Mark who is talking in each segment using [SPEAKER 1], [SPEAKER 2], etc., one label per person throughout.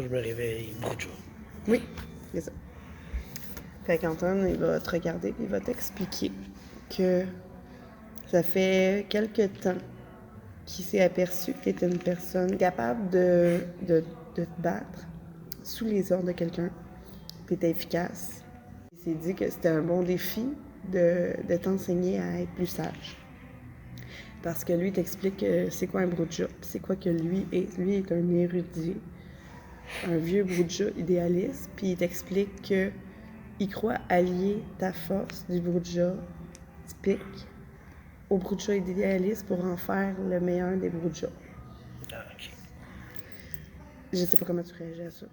[SPEAKER 1] me réveille, Bruja.
[SPEAKER 2] Oui, c'est ça. Fait qu'Antoine, il va te regarder et il va t'expliquer que ça fait quelque temps qu'il s'est aperçu que tu étais une personne capable de te battre sous les ordres de quelqu'un, puis t'es efficace. Il s'est dit que c'était un bon défi de t'enseigner à être plus sage. Parce que lui, il t'explique c'est quoi un Bruja, c'est quoi que lui est. Lui est un érudit, un vieux Bruja idéaliste, puis il t'explique que il croit allier ta force du Bruja typique au Bruja idéaliste pour en faire le meilleur des Brujas.
[SPEAKER 1] Ah, ok.
[SPEAKER 2] Je sais pas comment tu réagis à ça.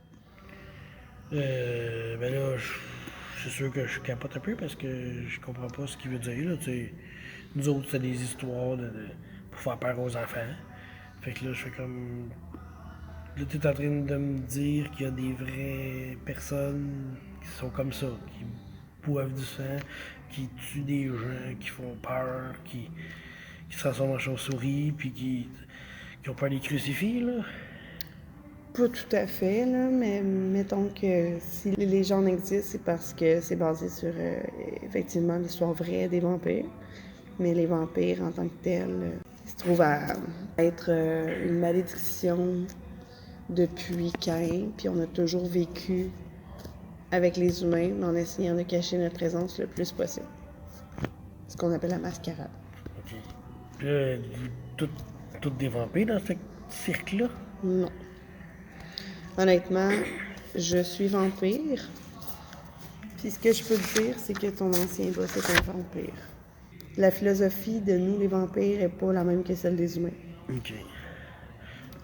[SPEAKER 1] Ben là, c'est sûr que je capote un peu parce que je comprends pas ce qu'il veut dire, là, tu sais. Nous autres, c'est des histoires pour faire peur aux enfants. Fait que là, je fais comme. Là, t'es en train de me dire qu'il y a des vraies personnes qui sont comme ça, qui boivent du sang, qui tuent des gens, qui font peur, qui se transforment en chauve-souris, puis qui ont peur des crucifix, là.
[SPEAKER 2] Pas tout à fait, là, mais mettons que si les légendes existent, c'est parce que c'est basé sur effectivement l'histoire vraie des vampires. Mais les vampires en tant que tels, ils se trouvent à être une malédiction depuis Caïn, puis on a toujours vécu avec les humains, mais en essayant de cacher notre présence le plus possible. Ce qu'on appelle la mascarade.
[SPEAKER 1] Ok. Puis là, toutes des vampires dans ce cirque-là?
[SPEAKER 2] Non. Honnêtement, je suis vampire. Puis ce que je peux te dire, c'est que ton ancien boss est un vampire. La philosophie de nous, les vampires, n'est pas la même que celle des humains.
[SPEAKER 1] Ok.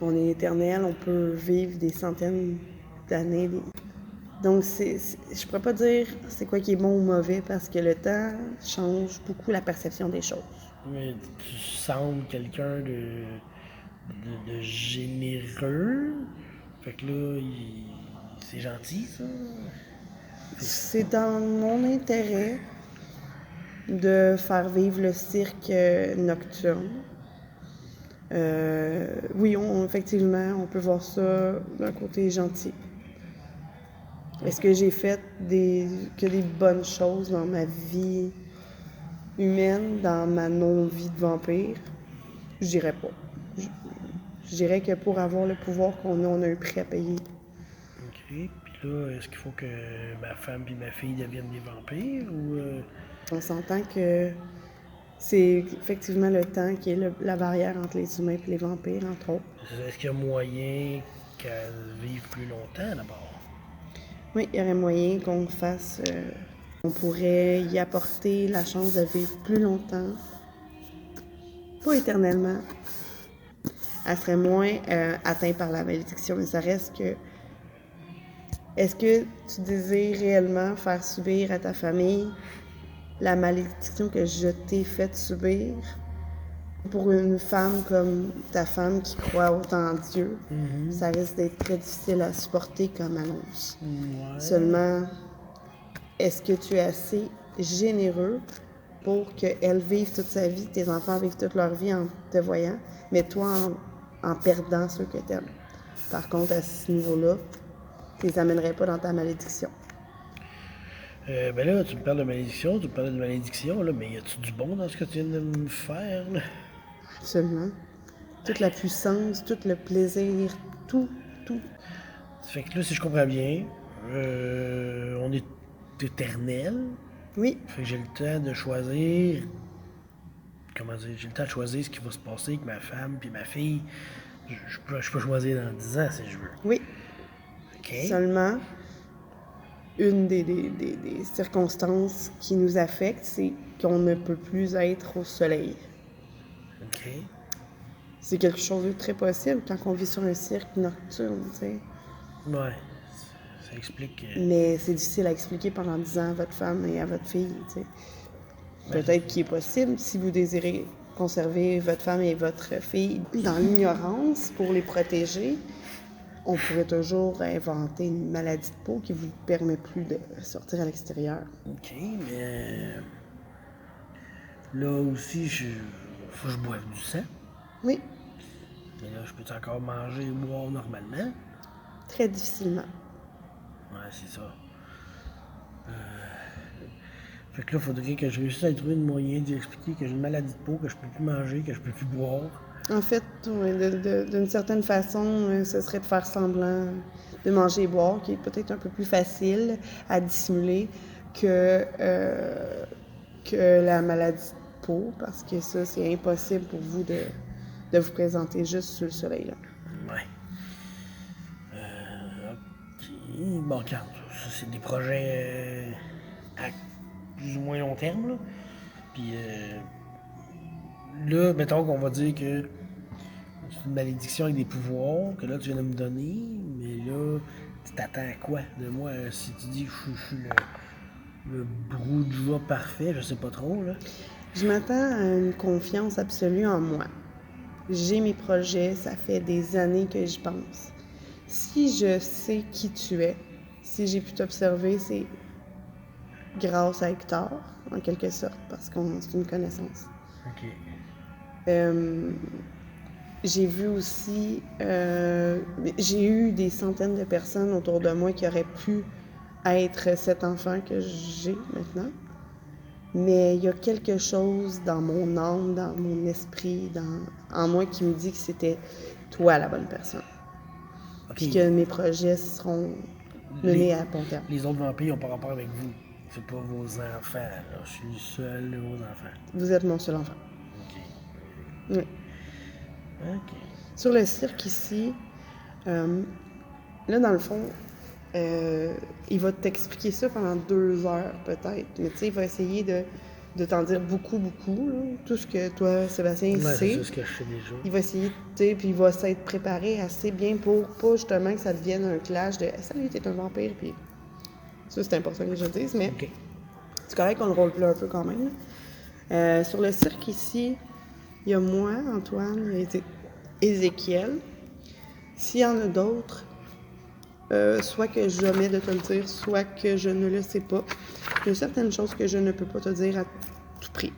[SPEAKER 2] On est éternel, on peut vivre des centaines d'années. Donc, je pourrais pas dire c'est quoi qui est bon ou mauvais parce que le temps change beaucoup la perception des choses.
[SPEAKER 1] Mais tu sembles quelqu'un de généreux. Fait que là, c'est gentil, ça.
[SPEAKER 2] C'est dans mon intérêt de faire vivre le cirque nocturne. Oui, effectivement, on peut voir ça d'un côté gentil. Est-ce que j'ai fait que des bonnes choses dans ma vie humaine, dans ma non-vie de vampire? Je dirais pas. Je dirais que pour avoir le pouvoir qu'on a, on a un prix à payer.
[SPEAKER 1] Ok. Puis là, est-ce qu'il faut que ma femme et ma fille deviennent des vampires ou.
[SPEAKER 2] On s'entend que c'est effectivement le temps qui est la barrière entre les humains et les vampires, entre autres.
[SPEAKER 1] Est-ce qu'il y a moyen qu'elle vive plus longtemps d'abord?
[SPEAKER 2] Oui, il y aurait moyen qu'on fasse. On pourrait y apporter la chance de vivre plus longtemps. Pas éternellement. Elle serait moins atteinte par la malédiction, mais ça reste que. Est-ce que tu désires réellement faire subir à ta famille la malédiction que je t'ai faite subir? Pour une femme comme ta femme qui croit autant en Dieu, ça risque d'être très difficile à supporter comme annonce.
[SPEAKER 1] Ouais.
[SPEAKER 2] Seulement, est-ce que tu es assez généreux pour qu'elle vive toute sa vie, tes enfants vivent toute leur vie en te voyant, mais toi en perdant ceux que tu aimes? Par contre, à ce niveau-là, tu les amènerais pas dans ta malédiction.
[SPEAKER 1] Ben là, tu me parles de malédiction, tu me parles de malédiction, là, mais y a-tu du bon dans ce que tu viens de me faire, là?
[SPEAKER 2] Absolument. Toute la puissance, tout le plaisir, tout.
[SPEAKER 1] Fait que là, si je comprends bien, on est éternel.
[SPEAKER 2] Oui,
[SPEAKER 1] Fait que j'ai le temps de choisir. Comment dire? J'ai le temps de choisir ce qui va se passer avec ma femme puis ma fille. Je peux choisir dans 10 ans si je veux.
[SPEAKER 2] oui.
[SPEAKER 1] OK?
[SPEAKER 2] Seulement, une des circonstances qui nous affectent, c'est qu'on ne peut plus être au soleil.
[SPEAKER 1] OK?
[SPEAKER 2] C'est quelque chose de très possible quand on vit sur un cirque nocturne, tu sais.
[SPEAKER 1] Ouais. Ça explique.
[SPEAKER 2] Mais c'est difficile à expliquer pendant 10 ans à votre femme et à votre fille, tu sais. Peut-être qu'il est possible, si vous désirez conserver votre femme et votre fille dans l'ignorance pour les protéger, on pourrait toujours inventer une maladie de peau qui vous permet plus de sortir à l'extérieur.
[SPEAKER 1] OK, mais. Là aussi, faut que je boive du sang.
[SPEAKER 2] Oui,
[SPEAKER 1] Mais là, je peux encore manger et boire normalement?
[SPEAKER 2] Très difficilement.
[SPEAKER 1] Ouais, c'est ça. Fait que là, il faudrait que je réussisse à trouver un moyen d'y expliquer que j'ai une maladie de peau, que je peux plus manger, que je peux plus boire.
[SPEAKER 2] En fait, ouais, d'une certaine façon, ce serait de faire semblant de manger et boire, qui est peut-être un peu plus facile à dissimuler que la maladie de peau, parce que ça, c'est impossible pour vous de vous présenter juste sur le soleil. Là.
[SPEAKER 1] Ouais. OK. Bon, regarde, ça, c'est des projets à plus ou moins long terme, là. Puis là, mettons qu'on va dire que c'est une malédiction avec des pouvoirs que là, tu viens de me donner, mais là, tu t'attends à quoi de moi si tu dis que je suis le brou de joie parfait, je sais pas trop, là.
[SPEAKER 2] Je m'attends à une confiance absolue en moi. J'ai mes projets, ça fait des années que j'y pense. Si je sais qui tu es, si j'ai pu t'observer, c'est grâce à Hector, en quelque sorte, parce que c'est une connaissance.
[SPEAKER 1] OK.
[SPEAKER 2] J'ai vu aussi, j'ai eu des centaines de personnes autour de moi qui auraient pu être cet enfant que j'ai maintenant. Mais il y a quelque chose dans mon âme, dans mon esprit, en moi qui me dit que c'était toi la bonne personne.
[SPEAKER 1] OK.
[SPEAKER 2] Puis que mes projets seront menés à bon terme.
[SPEAKER 1] Les autres vampires n'ont pas rapport avec vous. C'est pas vos enfants, là. Je suis le seul de vos enfants.
[SPEAKER 2] Vous êtes mon seul enfant.
[SPEAKER 1] OK.
[SPEAKER 2] Oui.
[SPEAKER 1] OK.
[SPEAKER 2] Sur le cirque ici, là, dans le fond, il va t'expliquer ça pendant 2 heures, peut-être. Mais tu sais, il va essayer de t'en dire beaucoup, beaucoup, là. Tout ce que toi, Sébastien,
[SPEAKER 1] Ouais,
[SPEAKER 2] sait.
[SPEAKER 1] c'est ce que je sais déjà.
[SPEAKER 2] Il va essayer, tu sais, puis il va s'être préparé assez bien pour pas justement que ça devienne un clash de « Salut, t'es un vampire », puis ça, c'est important que je le dise, mais
[SPEAKER 1] OK.
[SPEAKER 2] c'est correct qu'on le roleplay un peu quand même. Sur le cirque ici, il y a moi, Antoine, il y a Ézéchiel. S'il y en a d'autres, soit que j'omets de te le dire, soit que je ne le sais pas. Il y a certaines choses que je ne peux pas te dire à tout prix.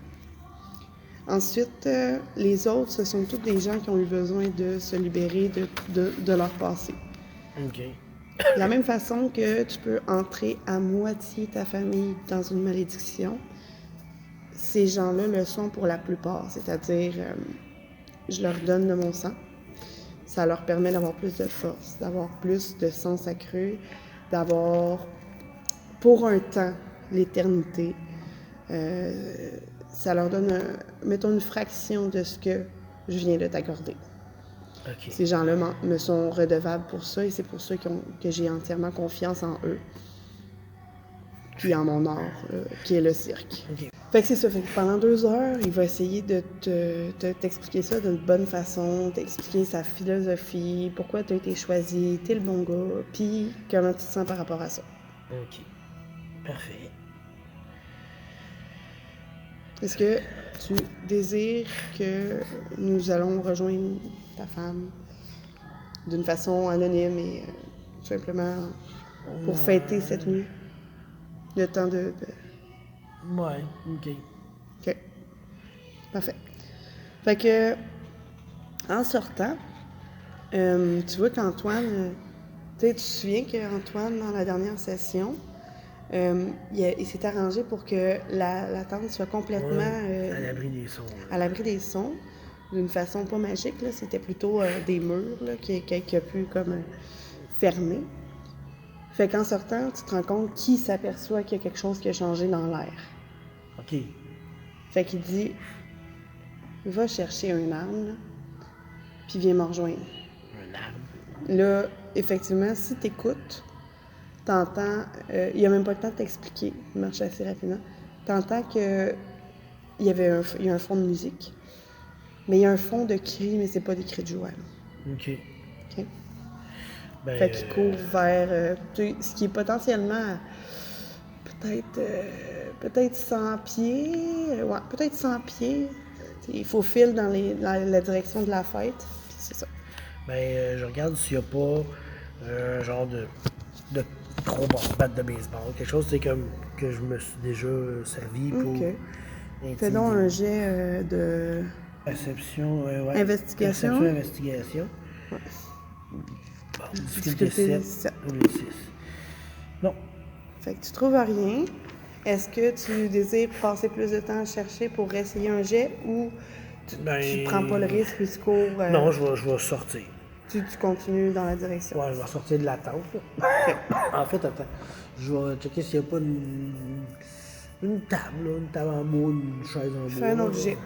[SPEAKER 2] Ensuite, les autres, ce sont tous des gens qui ont eu besoin de se libérer de leur passé.
[SPEAKER 1] OK.
[SPEAKER 2] De la même façon que tu peux entrer à moitié ta famille dans une malédiction, ces gens-là le sont pour la plupart. C'est-à-dire, je leur donne de mon sang. Ça leur permet d'avoir plus de force, d'avoir plus de sang sacré, d'avoir, pour un temps, l'éternité. Ça leur donne, mettons, une fraction de ce que je viens de t'accorder.
[SPEAKER 1] OK.
[SPEAKER 2] Ces gens-là me sont redevables pour ça et c'est pour ça que j'ai entièrement confiance en eux. Puis en mon art, qui est le cirque.
[SPEAKER 1] OK.
[SPEAKER 2] Fait que c'est ça. Fait que pendant 2 heures, il va essayer de t'expliquer ça d'une bonne façon, t'expliquer sa philosophie, pourquoi tu as été choisi, t'es le bon gars, puis comment tu te sens par rapport à ça.
[SPEAKER 1] OK. Parfait.
[SPEAKER 2] Est-ce que tu désires que nous allons rejoindre ta femme d'une façon anonyme et simplement pour fêter cette nuit? Le temps de...
[SPEAKER 1] Ouais, OK.
[SPEAKER 2] OK. Parfait. Fait que, en sortant, tu vois qu'Antoine... tu te souviens qu'Antoine, dans la dernière session, il s'est arrangé pour que la tente soit complètement...
[SPEAKER 1] à l'abri des sons.
[SPEAKER 2] À l'abri des sons, d'une façon pas magique, là. C'était plutôt des murs là, qui a pu comme fermer. Fait qu'en sortant, tu te rends compte qu'il s'aperçoit qu'il y a quelque chose qui a changé dans l'air.
[SPEAKER 1] OK.
[SPEAKER 2] Fait qu'il dit, va chercher un arbre, là, puis viens me rejoindre.
[SPEAKER 1] Un arbre.
[SPEAKER 2] Là, effectivement, si t'écoutes, t'entends, il n'y a même pas le temps de t'expliquer, il marche assez rapidement, t'entends que il y a un fond de musique, mais il y a un fond de cris, mais c'est pas des cris de joie. Là.
[SPEAKER 1] OK.
[SPEAKER 2] OK?
[SPEAKER 1] Ben,
[SPEAKER 2] Fait qu'il court vers, ce qui est potentiellement peut-être 100 pieds, ouais, peut-être 100 pieds. Il faut filer dans la direction de la fête, puis c'est ça.
[SPEAKER 1] Ben, je regarde s'il n'y a pas un genre de trop bonne batte de baseball. Quelque chose, c'est comme que je me suis déjà servi pour.
[SPEAKER 2] OK.
[SPEAKER 1] intimider.
[SPEAKER 2] Fais donc un jet de
[SPEAKER 1] Perception, ouais.
[SPEAKER 2] investigation.
[SPEAKER 1] Perception, investigation.
[SPEAKER 2] Ouais.
[SPEAKER 1] Bon, difficulté 7 ou le 6. Non.
[SPEAKER 2] Fait que tu trouves rien. Est-ce que tu désires passer plus de temps à chercher pour essayer un jet ou tu prends pas le risque puis tu cours?
[SPEAKER 1] Non, je vais sortir.
[SPEAKER 2] Tu continues dans la direction.
[SPEAKER 1] Ouais, je vais sortir de la tente. En fait, attends. Je vais checker s'il n'y a pas une table, là, une table en bois, une chaise en bois.
[SPEAKER 2] Fais un autre jet.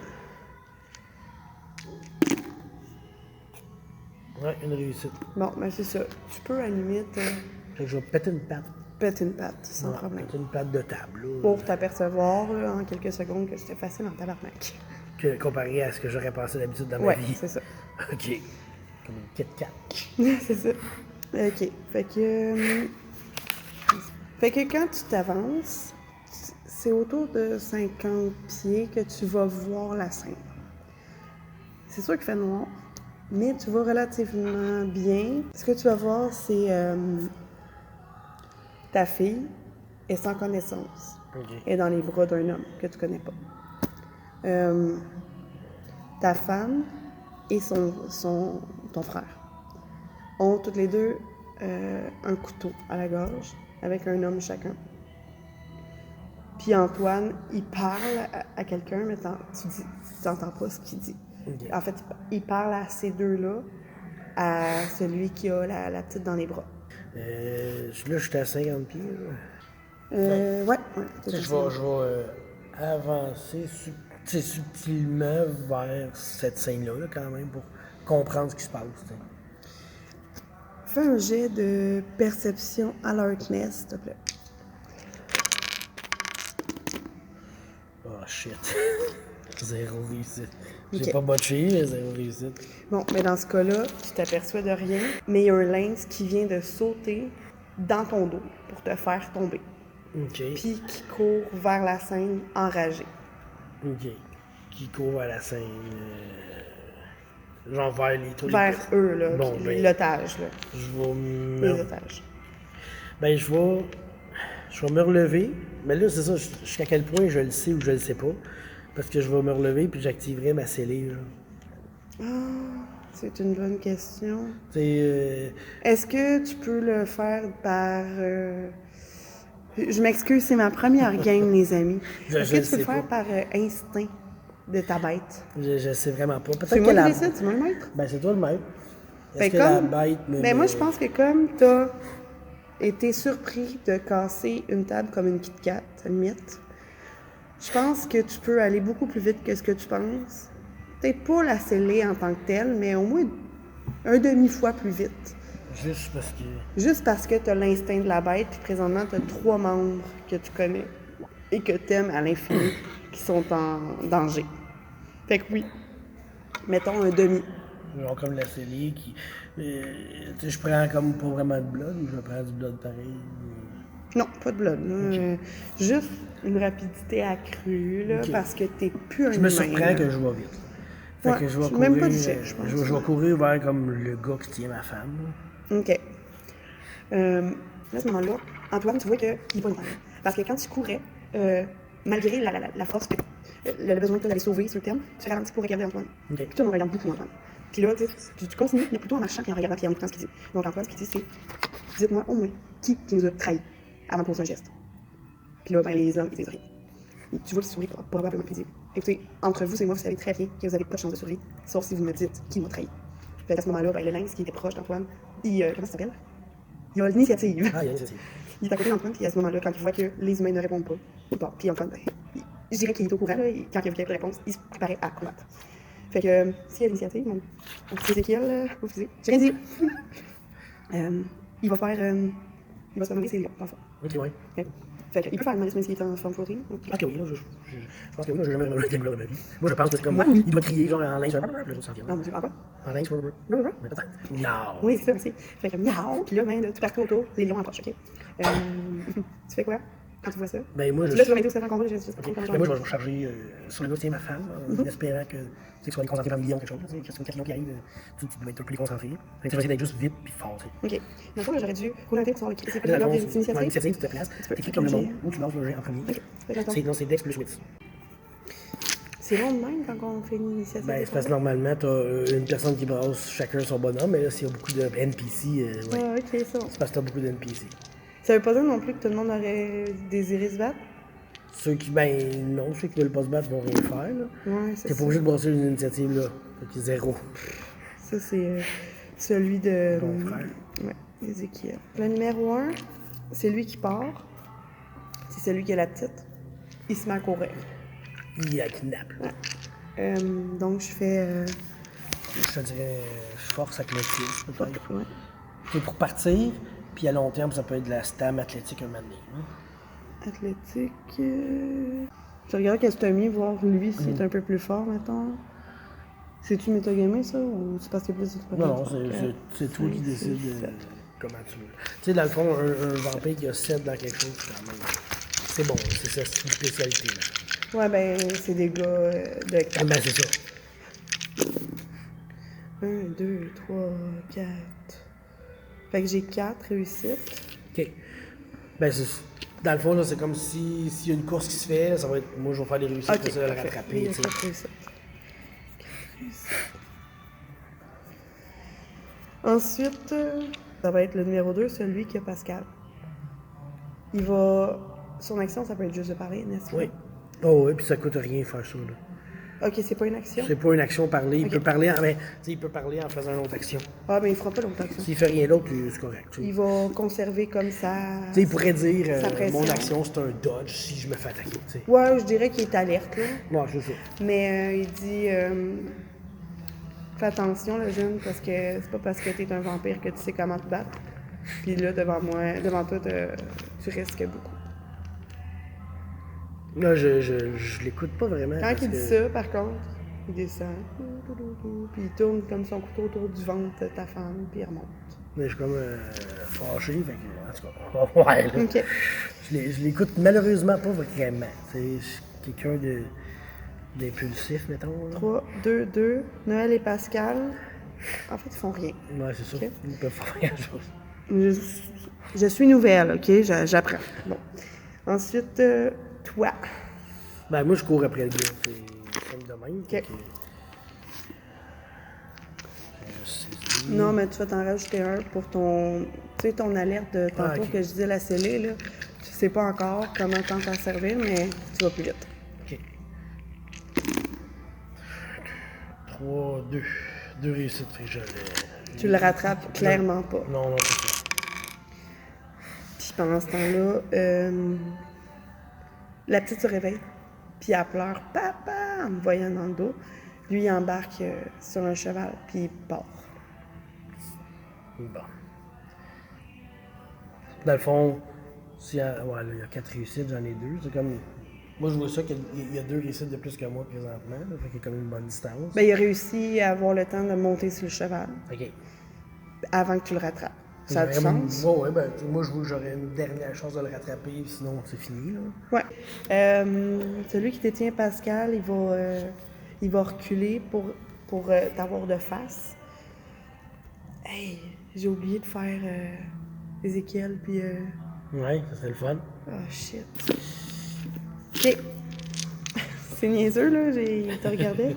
[SPEAKER 1] Ouais, une réussite.
[SPEAKER 2] Bon, ben c'est ça. Tu peux à la limite
[SPEAKER 1] Fait que je vais péter une patte.
[SPEAKER 2] péter une patte sans
[SPEAKER 1] Ouais,
[SPEAKER 2] problème.
[SPEAKER 1] Péter une patte de table, là.
[SPEAKER 2] Pour t'apercevoir là, en quelques secondes que c'était facile en tabarnak.
[SPEAKER 1] Comparé à ce que j'aurais pensé d'habitude dans ma
[SPEAKER 2] Ouais,
[SPEAKER 1] vie.
[SPEAKER 2] c'est ça.
[SPEAKER 1] OK. Comme une Kit Kat.
[SPEAKER 2] C'est ça. OK. Fait que quand tu t'avances, c'est autour de 50 pieds que tu vas voir la scène. C'est sûr qu'il fait noir, mais tu vas relativement bien. Ce que tu vas voir, c'est ta fille est sans connaissance.
[SPEAKER 1] OK.
[SPEAKER 2] Elle est dans les bras d'un homme que tu connais pas. Ta femme et ton frère ont toutes les deux un couteau à la gorge avec un homme chacun. Puis Antoine, il parle à quelqu'un, mais tu n'entends pas ce qu'il dit.
[SPEAKER 1] OK.
[SPEAKER 2] En fait, il parle à ces deux-là, à celui qui a la petite dans les bras.
[SPEAKER 1] Là, j'étais à 50 pieds.
[SPEAKER 2] Ouais.
[SPEAKER 1] Je vais avancer subtilement vers cette scène-là, là, quand même, pour comprendre ce qui se passe. T'sais.
[SPEAKER 2] Fais un jet de perception alertness, s'il te plaît.
[SPEAKER 1] Oh shit. Zéro réussite. J'ai
[SPEAKER 2] Ok.
[SPEAKER 1] pas botché, mais zéro réussite.
[SPEAKER 2] Bon, mais dans ce cas-là, tu t'aperçois de rien, mais il y a un lynx qui vient de sauter dans ton dos pour te faire tomber.
[SPEAKER 1] OK.
[SPEAKER 2] Puis qui court vers la scène enragé.
[SPEAKER 1] OK. Qui court à la scène. Genre vers les trucs.
[SPEAKER 2] Vers eux, là,
[SPEAKER 1] Bon,
[SPEAKER 2] l'otage, là.
[SPEAKER 1] Je vais
[SPEAKER 2] Les
[SPEAKER 1] me.
[SPEAKER 2] otages.
[SPEAKER 1] Ben, je vais me relever. Mais là, c'est ça, jusqu'à quel point je le sais ou je le sais pas. Parce que je vais me relever puis j'activerai ma scellée.
[SPEAKER 2] Ah, c'est une bonne question.
[SPEAKER 1] Tu
[SPEAKER 2] Est-ce que tu peux le faire par... Je m'excuse, c'est ma première game, les amis.
[SPEAKER 1] Je
[SPEAKER 2] Est-ce que
[SPEAKER 1] le
[SPEAKER 2] tu peux le
[SPEAKER 1] sais
[SPEAKER 2] faire
[SPEAKER 1] pas.
[SPEAKER 2] par instinct de ta bête?
[SPEAKER 1] je sais vraiment pas. Peut-être
[SPEAKER 2] C'est
[SPEAKER 1] que
[SPEAKER 2] moi qui
[SPEAKER 1] la.
[SPEAKER 2] décide, c'est moi le maître.
[SPEAKER 1] Ben, c'est toi le maître. Est-ce
[SPEAKER 2] Ben,
[SPEAKER 1] que la bête me.
[SPEAKER 2] Ben moi, je pense que comme tu as été surpris de casser une table comme une Kit Kat, à la limite, je pense que tu peux aller beaucoup plus vite que ce que tu penses. Peut-être pas la sceller en tant que telle, mais au moins un demi-fois plus vite.
[SPEAKER 1] Juste parce que.
[SPEAKER 2] Juste parce que tu as l'instinct de la bête, puis présentement, tu as 3 membres que tu connais et que tu aimes à l'infini qui sont en danger. Fait que oui, mettons un demi.
[SPEAKER 1] Genre comme la scellée qui. Tu sais, je prends comme pas vraiment de blood ou je prends du blood pareil.
[SPEAKER 2] Non, pas de blood. Là. Juste une rapidité accrue, là,
[SPEAKER 1] Ok.
[SPEAKER 2] parce que t'es plus un
[SPEAKER 1] Je me
[SPEAKER 2] humain,
[SPEAKER 1] surprends
[SPEAKER 2] là.
[SPEAKER 1] que je vais vite. Fait
[SPEAKER 2] Ouais,
[SPEAKER 1] que je vais
[SPEAKER 2] c'est
[SPEAKER 1] courir.
[SPEAKER 2] même pas du jet, je pense.
[SPEAKER 1] Je vais courir vers comme le gars qui tient ma femme. là.
[SPEAKER 2] OK. Là, à ce moment-là, Antoine, tu vois qu'il est pas une femme. Parce que quand tu courais, malgré la force, le besoin que tu d'aller sauver sur le terme, tu ralentis pour regarder Antoine.
[SPEAKER 1] OK.
[SPEAKER 2] Puis toi, on regarde beaucoup Antoine. Puis là, tu continues, mais plutôt en marchant et en regardant puis en écoutant ce qu'il dit. Donc Antoine, ce qu'il dit, c'est « Dites-moi au moins qui nous a trahis avant de poser un geste. » Puis là, ben, les hommes, ils disent rien. Et tu vois qu'ils sourient probablement puis ils disent « Écoutez, entre vous et moi, vous savez très bien que vous n'avez pas de chance de survivre, sauf si vous me dites qui m'a trahi. » Fait qu'à ce moment-là, ben, le lynx qui était proche d'Antoine, comment ça s'appelle? Il a l'initiative.
[SPEAKER 1] Ah, il y a une scellée.
[SPEAKER 2] Il est à côté d'Antoine, puis à ce moment-là, quand il voit que les humains ne répondent pas, il part. Puis Antoine, ben, je dirais qu'il est au courant, là, et quand il a vu quelques réponses, il se préparait à combattre. Fait que, s'il y a l'initiative, mon petit Ézéchiel, au fusil, j'ai rien dit. Il va se demander ses lions, dans le fond.
[SPEAKER 1] OK, ouais.
[SPEAKER 2] Ok? Fait que, il peut faire le malice même s'il est en forme flotée.
[SPEAKER 1] Ok, oui, là, je pense que oui, là, j'ai jamais vraiment été de ma vie. Moi, je pense que c'est comme.
[SPEAKER 2] Ouais.
[SPEAKER 1] Il doit crier, genre, en linge. Là, ça s'en vient.
[SPEAKER 2] Non, monsieur, encore?
[SPEAKER 1] En linge,
[SPEAKER 2] Ouais.
[SPEAKER 1] mais peut-être. Non.
[SPEAKER 2] Oui, c'est ça aussi. Fait que, miaou, puis là, ben, là, tout partout autour, les lions approchent, ok? Tu fais quoi quand tu vois ça?
[SPEAKER 1] Ben, moi,
[SPEAKER 2] Là, tu vas m'aider aussi à faire un combat, j'ai juste.
[SPEAKER 1] Ok. Ben, moi, je vais me charger sur le gars qui tient ma femme, en espérant que tu sois concentré par le lion ou quelque chose. Tu sais, qu'il y a quelqu'un qui arrive, tu dois être plus concentré. Fait que je vais essayer d'être juste vite puis fort. Tu sais.
[SPEAKER 2] Ok. Dans le fond, là, j'aurais dû rouler un tête pour savoir c'est quoi
[SPEAKER 1] Là,
[SPEAKER 2] l'ordre
[SPEAKER 1] dans
[SPEAKER 2] des
[SPEAKER 1] le fond, dans
[SPEAKER 2] initiatives.
[SPEAKER 1] l'initiative, tu te places,
[SPEAKER 2] peux
[SPEAKER 1] t'écris comme le
[SPEAKER 2] cliquer.
[SPEAKER 1] monde, ou tu lances le jet en premier.
[SPEAKER 2] Ok. Fait que, attends.
[SPEAKER 1] Non, c'est Dex plus 8.
[SPEAKER 2] C'est long de même quand on fait une initiative.
[SPEAKER 1] Ben, c'est parce que normalement, t'as une personne qui brasse chacun son bonhomme, mais là, s'il y a beaucoup de NPC, ouais.
[SPEAKER 2] Ah, ok, c'est bon.
[SPEAKER 1] C'est parce que t'as beaucoup de NPC.
[SPEAKER 2] Ça veut pas dire non plus que tout le monde aurait désiré se battre?
[SPEAKER 1] Ceux qui, ben, non, ceux qui veulent pas se battre vont rien faire, là.
[SPEAKER 2] Ouais, c'est
[SPEAKER 1] T'es
[SPEAKER 2] ça.
[SPEAKER 1] pas obligé de brasser une initiative, là. Fait que zéro.
[SPEAKER 2] Ça, c'est celui de...
[SPEAKER 1] Mon frère.
[SPEAKER 2] Ouais, Ézéchiel. Le numéro 1, c'est lui qui part. C'est celui qui a la petite. Il se met à courir.
[SPEAKER 1] Il y a kidnappe.
[SPEAKER 2] Ouais. Donc, je fais...
[SPEAKER 1] Je te dirais force athlétique, peut-être.
[SPEAKER 2] Ouais.
[SPEAKER 1] Et pour partir, puis à long terme, ça peut être de la stam athlétique un moment donné, hein.
[SPEAKER 2] Athlétique... Je regarde qu'est-ce que t'as mis, voir lui s'il est un peu plus fort, mettons. C'est-tu métagamé, ça, ou c'est parce qu'il y a plus d'expérience?
[SPEAKER 1] Non, c'est toi qui décides comment tu veux. Tu sais, dans le fond, un vampire qui a 7 dans quelque chose, quand même, c'est bon, c'est sa spécialité, là.
[SPEAKER 2] Ouais, ben, c'est des gars de 4.
[SPEAKER 1] Ben, c'est ça.
[SPEAKER 2] 1, 2, 3, 4. Fait que j'ai 4 réussites.
[SPEAKER 1] OK. Ben, dans le fond, là, c'est comme si s'il y a une course qui se fait, ça va être. Moi, je vais faire des réussites
[SPEAKER 2] Ok,
[SPEAKER 1] pour ça, le
[SPEAKER 2] parfait.
[SPEAKER 1] rattraper,
[SPEAKER 2] Il y a
[SPEAKER 1] tu sais.
[SPEAKER 2] 4 réussites. Ensuite, ça va être le numéro 2, celui qui a Pascal. Il va... Son action, ça peut être juste de parler, n'est-ce pas?
[SPEAKER 1] Oui. Oh, oui, puis ça coûte rien faire ça, là.
[SPEAKER 2] Ok, c'est pas une action?
[SPEAKER 1] C'est pas une action parler. Il
[SPEAKER 2] Ok.
[SPEAKER 1] peut parler en. Ben, tu sais, il peut parler en faisant une autre action.
[SPEAKER 2] Ah, ben il fera pas l'autre action.
[SPEAKER 1] S'il fait rien d'autre, c'est correct. Tu sais.
[SPEAKER 2] Il va conserver comme ça...
[SPEAKER 1] Tu sais, il pourrait dire
[SPEAKER 2] sa pression.
[SPEAKER 1] mon action, c'est un dodge si je me fais attaquer, tu sais.
[SPEAKER 2] Ouais, je dirais qu'il est alerte, là.
[SPEAKER 1] Ouais, c'est ça.
[SPEAKER 2] Mais il dit... fais attention, le jeune, parce que c'est pas parce que t'es un vampire que tu sais comment te battre. Puis là, devant toi, tu risques beaucoup.
[SPEAKER 1] Là, je l'écoute pas vraiment.
[SPEAKER 2] Quand
[SPEAKER 1] parce
[SPEAKER 2] il dit
[SPEAKER 1] que-
[SPEAKER 2] ça, par contre, il descend, puis il tourne comme son couteau autour du ventre de ta femme, puis il remonte.
[SPEAKER 1] Mais je suis comme fâché, fait que, en tout cas, ouais, là.
[SPEAKER 2] Ok.
[SPEAKER 1] Je l'écoute malheureusement pas vraiment. C'est quelqu'un d'impulsif, mettons. Là.
[SPEAKER 2] 3, 2, 2. Noël et Pascal, en fait, ils font rien.
[SPEAKER 1] Ouais, c'est ça.
[SPEAKER 2] Ok.
[SPEAKER 1] Ils peuvent faire rien chose.
[SPEAKER 2] Je suis nouvelle, ok? J'apprends. Bon. Ensuite, toi.
[SPEAKER 1] Ben, moi, je cours après le gars. C'est comme de même. fait que- Je sais-
[SPEAKER 2] Non, mais tu vas t'en rajouter un pour ton... Tu sais, ton alerte de tantôt
[SPEAKER 1] ok.
[SPEAKER 2] que je disais la scellée, là. Tu sais pas encore comment t'en servir, mais tu vas plus vite.
[SPEAKER 1] Ok. 3, 2. 2 réussites, fait que je l'ai.
[SPEAKER 2] Tu le rattrapes clairement pas.
[SPEAKER 1] Non, non, c'est ça.
[SPEAKER 2] Puis pendant ce temps-là, la petite se réveille, puis elle pleure « Papa » en me voyant dans le dos. Lui, il embarque sur un cheval, puis il part.
[SPEAKER 1] Bon. Dans le fond, ouais, là, il y a 4 réussites, j'en ai 2. C'est comme. Moi, je vois ça qu'il y a 2 réussites de plus que moi présentement. Là, fait qu'il y a comme une bonne distance.
[SPEAKER 2] Ben, il a réussi à avoir le temps de monter sur le cheval
[SPEAKER 1] OK.
[SPEAKER 2] avant que tu le rattrapes. Ça a du
[SPEAKER 1] Vraiment,
[SPEAKER 2] sens?
[SPEAKER 1] ouais, ben, moi, je vois que j'aurais une dernière chance de le rattraper, sinon c'est fini. Là.
[SPEAKER 2] Ouais. Celui qui détient Pascal, il va reculer pour t'avoir de face. Hey, j'ai oublié de faire Ézéchiel, puis...
[SPEAKER 1] Ouais, ça serait le fun.
[SPEAKER 2] Oh, shit. OK. C'est niaiseux, là, t'as regardé?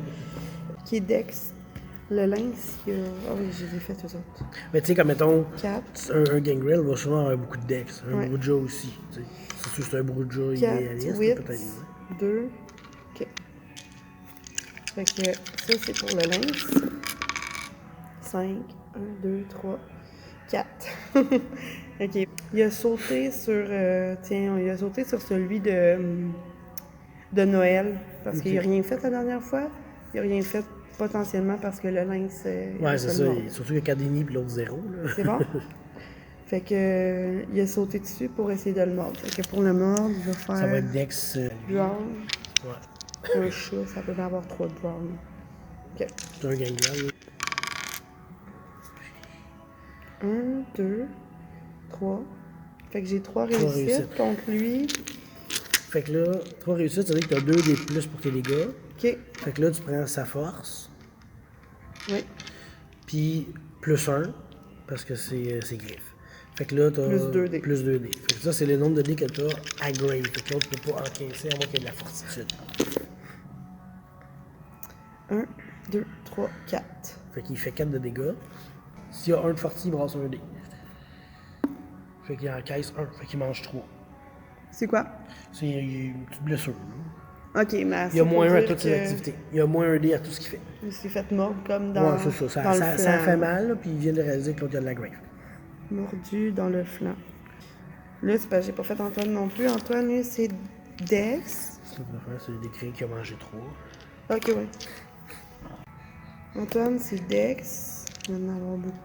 [SPEAKER 2] Qui est Dex. Le lynx, il y a... Ah oui, je les ai fait, eux autres.
[SPEAKER 1] Mais tu sais, comme mettons,
[SPEAKER 2] 4,
[SPEAKER 1] un gangrel va souvent avoir beaucoup de dex. Un
[SPEAKER 2] Ouais.
[SPEAKER 1] Bruja aussi. Tu sais. C'est sûr que c'est un Bruja
[SPEAKER 2] 4,
[SPEAKER 1] idéaliste,
[SPEAKER 2] 8,
[SPEAKER 1] peut-être.
[SPEAKER 2] 2. OK. Fait que ça, c'est pour le lynx. 5, 1, 2, 3, 4. OK. Il a sauté sur... tiens, il a sauté sur celui de Noël. Parce
[SPEAKER 1] Ok.
[SPEAKER 2] qu'il n'a rien fait la dernière fois. Il n'a rien fait potentiellement parce que le lynx... il
[SPEAKER 1] Ouais,
[SPEAKER 2] a
[SPEAKER 1] c'est
[SPEAKER 2] fait
[SPEAKER 1] ça.
[SPEAKER 2] le mort.
[SPEAKER 1] Surtout qu'il y a Cardini puis l'autre 0. Là.
[SPEAKER 2] C'est bon? Fait que il a sauté dessus pour essayer de le mordre. Fait que pour le mordre, il va faire...
[SPEAKER 1] Ça va être dex.
[SPEAKER 2] Drown.
[SPEAKER 1] Ouais.
[SPEAKER 2] Un chat, ça peut bien avoir 3 drown. OK.
[SPEAKER 1] C'est un gangrel. là.
[SPEAKER 2] 1, 2, 3. Fait que j'ai 3
[SPEAKER 1] Trois
[SPEAKER 2] réussites
[SPEAKER 1] réussites.
[SPEAKER 2] contre lui.
[SPEAKER 1] Fait que là, 3 réussites, ça veut dire que tu as 2 des plus pour tes dégâts.
[SPEAKER 2] OK.
[SPEAKER 1] Fait que là, tu prends sa force,
[SPEAKER 2] Oui.
[SPEAKER 1] puis plus 1, parce que c'est griffes. Fait que là, tu as
[SPEAKER 2] Plus 2 dés.
[SPEAKER 1] plus 2 dés. Fait que ça, c'est le nombre de dés que tu as à grave. Fait que là, tu peux pas encaisser à moins qu'il y ait de la fortitude.
[SPEAKER 2] 1, 2, 3, 4.
[SPEAKER 1] Fait qu'il fait 4 de dégâts. S'il y a un de forti, il brasse un dé. Fait qu'il encaisse 1. Fait qu'il mange 3.
[SPEAKER 2] C'est quoi?
[SPEAKER 1] C'est une petite blessure. Là.
[SPEAKER 2] Ok, mais
[SPEAKER 1] Il y a moins 1 à toutes ses activités. Il y a moins un dé à tout ce qu'il fait.
[SPEAKER 2] Il s'est fait mordre comme dans,
[SPEAKER 1] Ouais, c'est ça.
[SPEAKER 2] dans le
[SPEAKER 1] Ça
[SPEAKER 2] flanc.
[SPEAKER 1] fait mal, là, puis il vient de réaliser que l'autre, il y a de la grave.
[SPEAKER 2] Mordu dans le flanc. Là, c'est parce que j'ai pas fait Antoine non plus. Antoine, lui, c'est Dex.
[SPEAKER 1] Ce qu'on va faire, c'est d'écrire qu'il a mangé 3.
[SPEAKER 2] Ok, ouais. Antoine, c'est Dex. Il va en avoir beaucoup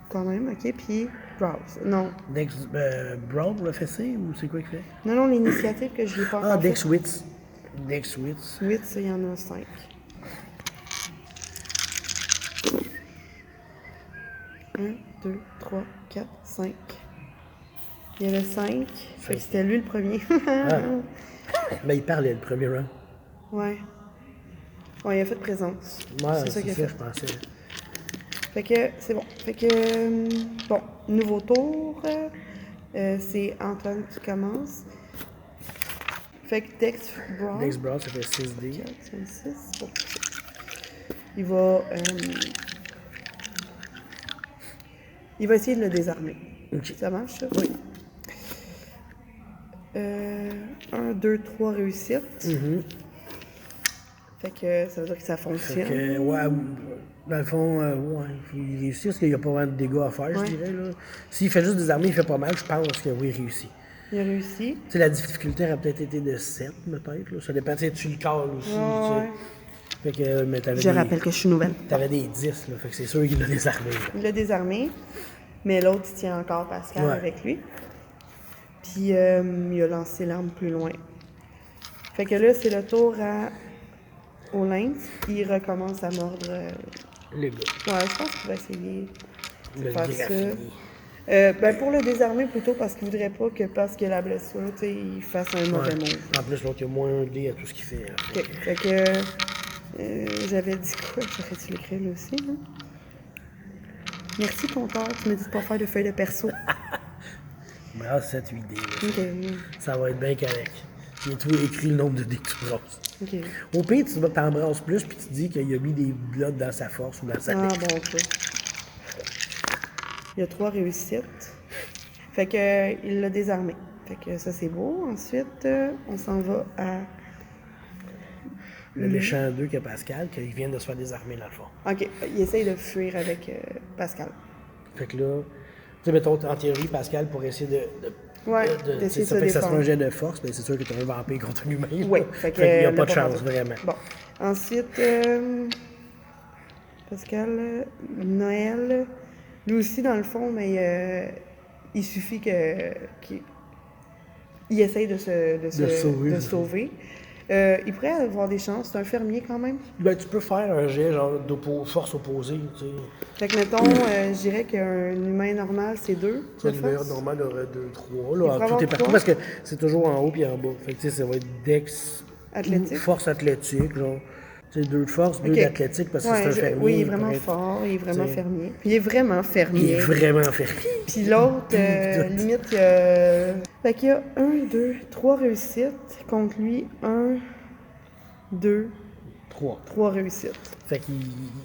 [SPEAKER 2] quand même, ok. Puis Browse. Non.
[SPEAKER 1] Dex, Brawl pour le fessé, ou c'est quoi qu'il fait?
[SPEAKER 2] Non, l'initiative que je n'ai pas encore
[SPEAKER 1] Ah,
[SPEAKER 2] fait.
[SPEAKER 1] Dex Wits. Dex Wits.
[SPEAKER 2] 8, ça, il y en a 5. Un, 2, 3, 4, 5. Il y avait 5. Fait que c'était lui le premier.
[SPEAKER 1] Ah. Ben, il parlait le premier round.
[SPEAKER 2] Ouais. Ouais, il a fait présence.
[SPEAKER 1] Ouais,
[SPEAKER 2] c'est ça qu'il a fait.
[SPEAKER 1] je pensais.
[SPEAKER 2] Fait que c'est bon. Fait que, bon, nouveau tour. C'est Antoine qui commence. Fait que Dex Brawl.
[SPEAKER 1] Dex Brawl, ça fait 6 dés.
[SPEAKER 2] 4, 5, 6. Bon. Il va. Il va essayer de le désarmer.
[SPEAKER 1] Ok.
[SPEAKER 2] Ça marche, ça?
[SPEAKER 1] Oui.
[SPEAKER 2] 1, 2, 3 réussites. Fait que ça veut dire que ça
[SPEAKER 1] Fait
[SPEAKER 2] fonctionne.
[SPEAKER 1] que, ouais, dans le fond, ouais, il réussit parce qu'il n'y a pas vraiment de dégâts à faire,
[SPEAKER 2] Ouais.
[SPEAKER 1] je dirais. Là. S'il fait juste désarmer, il fait pas mal, je pense que oui, il réussit.
[SPEAKER 2] Il a réussi.
[SPEAKER 1] Tu sais, la difficulté aurait peut-être été de 7, peut-être. Là. Ça dépend, tu sais, tu le cales aussi.
[SPEAKER 2] Ouais.
[SPEAKER 1] Tu sais. Fait que, mais t'avais
[SPEAKER 2] Je
[SPEAKER 1] des,
[SPEAKER 2] rappelle que je suis nouvelle.
[SPEAKER 1] t'avais des 10, là. Fait que c'est sûr qu'il l'a désarmé. Là.
[SPEAKER 2] Il l'a désarmé, mais l'autre, il tient encore Pascal
[SPEAKER 1] Ouais.
[SPEAKER 2] avec lui. Puis il a lancé l'arme plus loin. Fait que là, c'est le tour au lynx. Il recommence à mordre.
[SPEAKER 1] Le gars.
[SPEAKER 2] Ouais, je pense qu'il va essayer de
[SPEAKER 1] Le
[SPEAKER 2] faire
[SPEAKER 1] graffini.
[SPEAKER 2] ça. Ben pour le désarmer plutôt parce qu'il voudrait pas que parce qu'il a la blessure, tu sais, il fasse un mauvais
[SPEAKER 1] Ouais.
[SPEAKER 2] move.
[SPEAKER 1] En plus, l'autre, il y a moins un dé à tout ce qu'il fait. Là.
[SPEAKER 2] Ok. Fait que j'avais dit quoi? J'aurais dû l'écrire là aussi. Hein? Merci compteur, tu me dis de pas faire de feuille de perso.
[SPEAKER 1] Mais là, 7, 8 dés. Là.
[SPEAKER 2] Ok.
[SPEAKER 1] Ça va être bien correct. J'ai tout écrit le nombre de dés que tu brasses.
[SPEAKER 2] Ok.
[SPEAKER 1] Au pire, tu t'embrasses plus puis tu te dis qu'il a mis des blocs dans sa force ou dans sa
[SPEAKER 2] Ah
[SPEAKER 1] tête.
[SPEAKER 2] bon, ok. Il y a 3 réussites. Fait que il l'a désarmé. Fait que ça c'est beau. Ensuite, on s'en va à.
[SPEAKER 1] Le méchant 2 qui a Pascal, qu'il vient de se faire désarmer dans le fond.
[SPEAKER 2] Ok, il essaye de fuir avec Pascal.
[SPEAKER 1] Fait que là, tu sais, mettons, en théorie, Pascal, pour essayer
[SPEAKER 2] Ouais,
[SPEAKER 1] tu sais,
[SPEAKER 2] d'essayer de
[SPEAKER 1] ça
[SPEAKER 2] se
[SPEAKER 1] fait que ça soit un
[SPEAKER 2] défendre.
[SPEAKER 1] jet de force, mais c'est sûr que tu as un vampire contre lui-même.
[SPEAKER 2] Oui,
[SPEAKER 1] là.
[SPEAKER 2] fait
[SPEAKER 1] Fait qu'il n'y a
[SPEAKER 2] le
[SPEAKER 1] pas de chance,
[SPEAKER 2] pantoute.
[SPEAKER 1] vraiment.
[SPEAKER 2] Bon. Ensuite, Pascal, Noël, lui aussi dans le fond, mais il suffit qu'il essaye de se sauver. Il pourrait avoir des chances, c'est un fermier quand même.
[SPEAKER 1] Ben, tu peux faire un jet genre force opposée, tu sais.
[SPEAKER 2] Fait que mettons, je dirais qu'un humain normal, c'est 2 de
[SPEAKER 1] Le meilleur
[SPEAKER 2] force.
[SPEAKER 1] normal aurait 2, 3,
[SPEAKER 2] Il
[SPEAKER 1] là,
[SPEAKER 2] pourrait
[SPEAKER 1] tout
[SPEAKER 2] avoir
[SPEAKER 1] est partout,
[SPEAKER 2] 3.
[SPEAKER 1] parce que c'est toujours en haut puis en bas. Fait que, tu sais, ça va être dex,
[SPEAKER 2] Athlétique.
[SPEAKER 1] ou force athlétique, genre. Tu sais, 2 de force, 2
[SPEAKER 2] Ok.
[SPEAKER 1] d'athlétique, parce que c'est un fermier.
[SPEAKER 2] Oui, il est
[SPEAKER 1] il
[SPEAKER 2] vraiment
[SPEAKER 1] pourrait être-
[SPEAKER 2] fort, il est vraiment
[SPEAKER 1] t'sais,
[SPEAKER 2] fermier. Puis il est vraiment
[SPEAKER 1] Il
[SPEAKER 2] fermier.
[SPEAKER 1] est vraiment fermier.
[SPEAKER 2] Puis l'autre, limite, il y a. Fait qu'il y a 1, 2, 3 réussites. Contre lui, 1, 2,
[SPEAKER 1] 3.
[SPEAKER 2] 3 réussites.
[SPEAKER 1] Fait qu'il